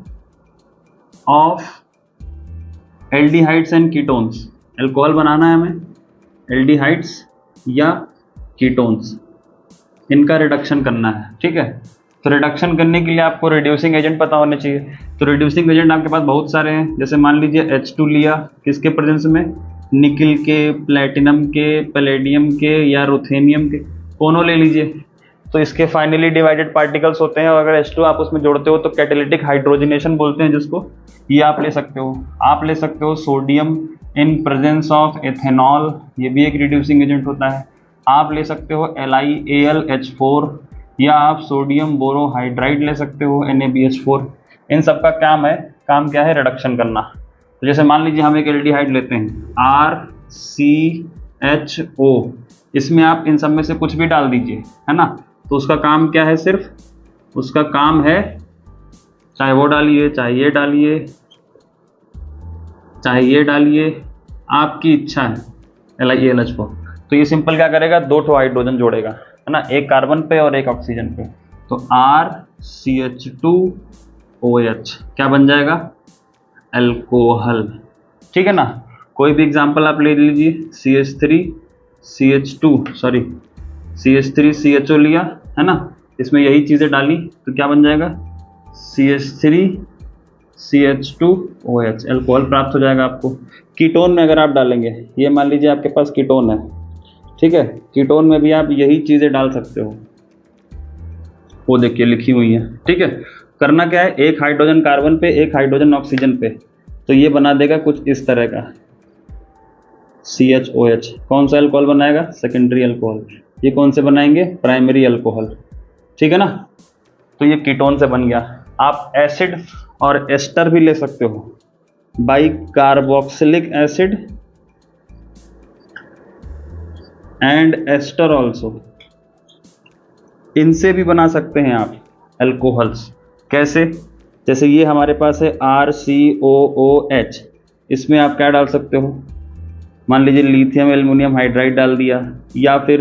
of aldehydes and ketones, alcohol बनाना है हमें, एल्डिहाइड्स या कीटोन्स, इनका रिडक्शन करना है, ठीक है। तो रिडक्शन करने के लिए आपको रिड्यूसिंग एजेंट पता होने चाहिए। तो रिड्यूसिंग एजेंट आपके पास बहुत सारे हैं, जैसे मान लीजिए H2 लिया, किसके प्रेजेंस में? निकिल के, प्लेटिनम के, पैलेडियम के या रुथेनियम के, कोनो ले लीजिए। तो इसके फाइनली डिवाइडेड पार्टिकल्स होते हैं और अगर H2 आप उसमें जोड़ते हो तो कैटेलिटिक हाइड्रोजनेशन बोलते हैं जिसको, ये आप ले सकते हो। आप ले सकते हो sodium in presence of ethanol, ये भी एक रिड्यूसिंग एजेंट होता है। आप ले सकते हो LiAlH4 या आप सोडियम बोरोहाइड्राइड ले सकते हो NaBH4। इन सब का काम क्या है? रिडक्शन करना। तो जैसे मान लीजिए हम एक एल्डिहाइड लेते हैं RCHO, इसमें आप इन सब में से कुछ भी डाल दीजिए, है ना। तो उसका काम क्या है? सिर्फ उसका काम है, चाहे वो डालिए, चाहे ये डालिए, चाहे ये डालिए, आपकी इच्छा है, LiAlH4। तो ये सिंपल क्या करेगा? 2 हाइड्रोजन जोड़ेगा, है ना, एक कार्बन पे और एक ऑक्सीजन पे। तो RCH2OH क्या बन जाएगा? अल्कोहल, ठीक है ना। कोई भी एग्जांपल आप ले लीजिए, CH3CHO लिया, है ना, इसमें यही चीज़ें डाली तो क्या बन जाएगा? CH3CH2OH, अल्कोहल प्राप्त हो जाएगा आपको। कीटोन में अगर आप डालेंगे, ये मान लीजिए आपके पास कीटोन है, ठीक है, कीटोन में भी आप यही चीज़ें डाल सकते हो, वो देखिए लिखी हुई है, ठीक है। करना क्या है? एक हाइड्रोजन कार्बन पे, एक हाइड्रोजन ऑक्सीजन पे, तो ये बना देगा कुछ इस तरह का CHOH। कौन सा अल्कोहल बनाएगा? Secondary alcohol. ये कौन से बनाएंगे? प्राइमरी अल्कोहल, ठीक है ना। तो ये कीटोन से बन गया। आप एसिड और एस्टर भी ले सकते हो, by carboxylic acid and ester also, इनसे भी बना सकते हैं आप अल्कोहल्स। कैसे? जैसे ये हमारे पास है RCOOH, इसमें आप क्या डाल सकते हो, मान लीजिए लिथियम एल्युमिनियम हाइड्राइड डाल दिया या फिर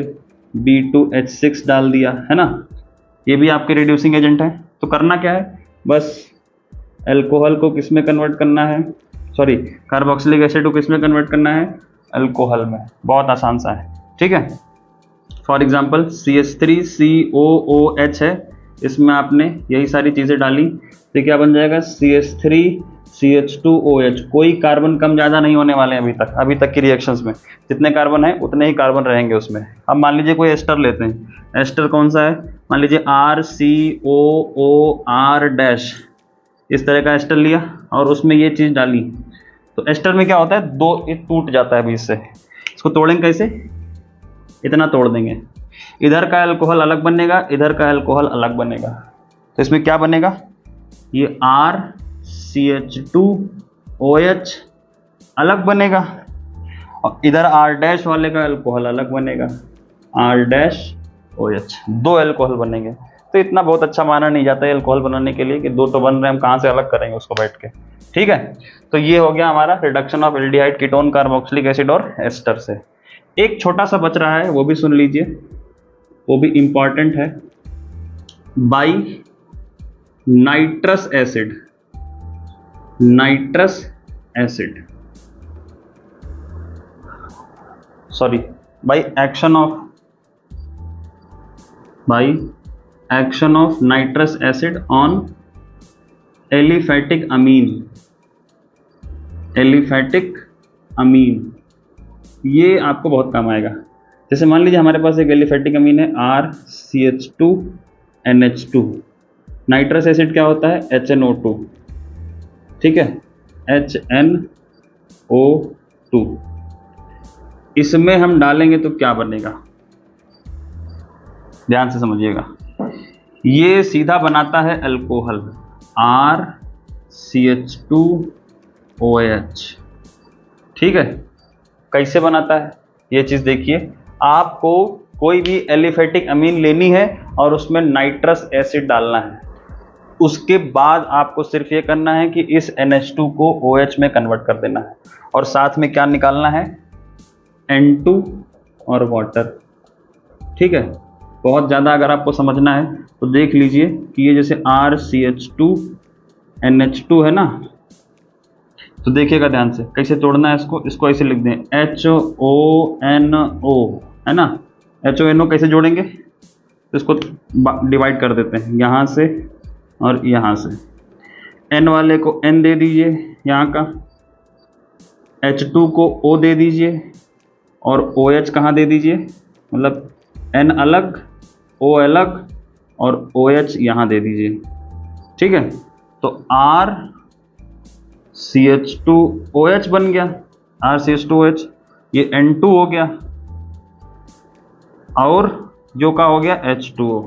B2H6 डाल दिया, है ना, ये भी आपके रिड्यूसिंग एजेंट है। तो करना क्या है, बस अल्कोहल को किस में कन्वर्ट करना है, सॉरी कार्बोक्सिलिक एसिड को किस में कन्वर्ट करना है, अल्कोहल में। बहुत आसान सा है, ठीक है। फॉर एग्जांपल CH3COOH है, इसमें आपने यही सारी चीज़ें डाली तो क्या बन जाएगा, CH3CH2OH। कोई कार्बन कम ज़्यादा नहीं होने वाले हैं अभी तक की रिएक्शंस में, जितने कार्बन है उतने ही कार्बन रहेंगे उसमें। अब मान लीजिए कोई एस्टर लेते हैं, एस्टर कौन सा है, मान लीजिए RCOOR-, इस तरह का एस्टर लिया और उसमें ये चीज़ डाली, तो एस्टर में क्या होता है, दो ये टूट जाता है बीच से। इसको तोड़ेंगे कैसे, इतना तोड़ देंगे, इधर का अल्कोहल अलग बनेगा, इधर का अल्कोहल अलग बनेगा, तो इसमें क्या बनेगा, ये RCH2OH अलग बनेगा और इधर R- वाले का अल्कोहल अलग बनेगा, R-OH, दो अल्कोहल बनेंगे। तो इतना बहुत अच्छा माना नहीं जाता है अल्कोहल बनाने के लिए कि दो तो बन रहे हैं, हम कहाँ से अलग करेंगे उसको बैठ के, ठीक है। तो ये हो गया हमारा reduction of aldehyde ketone carboxylic acid और एस्टर से। एक छोटा सा बच रहा है, वो भी सुन लीजिए, वो भी इंपॉर्टेंट है, by nitrous acid, nitrous acid, sorry by action of nitrous acid on aliphatic अमीन, ये आपको बहुत काम आएगा। जैसे मान लीजिए हमारे पास एक एलिफेटिक अमीन है RCH2NH2, नाइट्रस एसिड क्या होता है, HNO2, ठीक है, HNO2, इसमें हम डालेंगे तो क्या बनेगा, ध्यान से समझिएगा, ये सीधा बनाता है अल्कोहल RCH2OH, ठीक है। कैसे बनाता है ये चीज़ देखिए, आपको कोई भी एलिफेटिक अमीन लेनी है और उसमें नाइट्रस एसिड डालना है, उसके बाद आपको सिर्फ ये करना है कि इस NH2 को OH में कन्वर्ट कर देना है और साथ में क्या निकालना है, N2 और वाटर, ठीक है। बहुत ज़्यादा अगर आपको समझना है तो देख लीजिए कि ये जैसे RCH2NH2 है ना, तो देखिएगा ध्यान से कैसे तोड़ना है इसको ऐसे लिख दें HONO, है ना, HONO कैसे जोड़ेंगे, तो इसको डिवाइड कर देते हैं यहाँ से और यहाँ से, N वाले को N दे दीजिए यहाँ का, H2 को O दे दीजिए और OH कहाँ दे दीजिए, मतलब N अलग O अलग और OH यहाँ दे दीजिए, ठीक है। तो RCH2OH बन गया, RCH2OH, ये N2 हो गया और जो का हो गया H2O,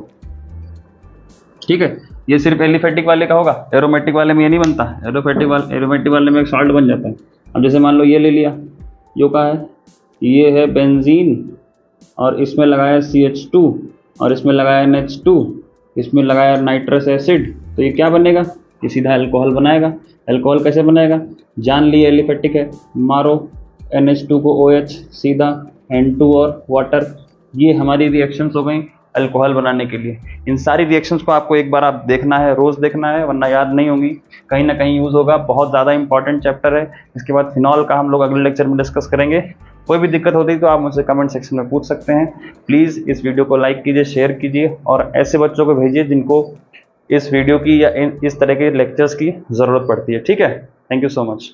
ठीक है। ये सिर्फ एलिफेटिक वाले का होगा, एरोमेटिक वाले में ये नहीं बनता, एरोमेटिक वाले में एक साल्ट बन जाता है। अब जैसे मान लो ये ले लिया, जो का है, ये है बेंजीन और इसमें लगाया CH2 और इसमें लगाया NH2, इसमें लगाया नाइट्रस एसिड, तो ये क्या बनेगा, ये सीधा अल्कोहल बनाएगा। अल्कोहल कैसे बनाएगा, जान लिए एलिफेटिक है, मारो NH2 को OH, सीधा N2 और वाटर, ये हमारी रिएक्शंस हो गई अल्कोहल बनाने के लिए। इन सारी रिएक्शंस को आपको एक बार आप देखना है, रोज़ देखना है, वरना याद नहीं होंगी, कहीं ना कहीं यूज़ होगा। बहुत ज़्यादा इंपॉर्टेंट चैप्टर है। इसके बाद फिनॉल का हम लोग अगले लेक्चर में डिस्कस करेंगे। कोई भी दिक्कत होती तो आप मुझसे कमेंट सेक्शन में पूछ सकते हैं। प्लीज़ इस वीडियो को लाइक कीजिए, शेयर कीजिए और ऐसे बच्चों को भेजिए जिनको इस वीडियो की या इस तरह के लेक्चर्स की ज़रूरत पड़ती है। ठीक है, थैंक यू सो मच।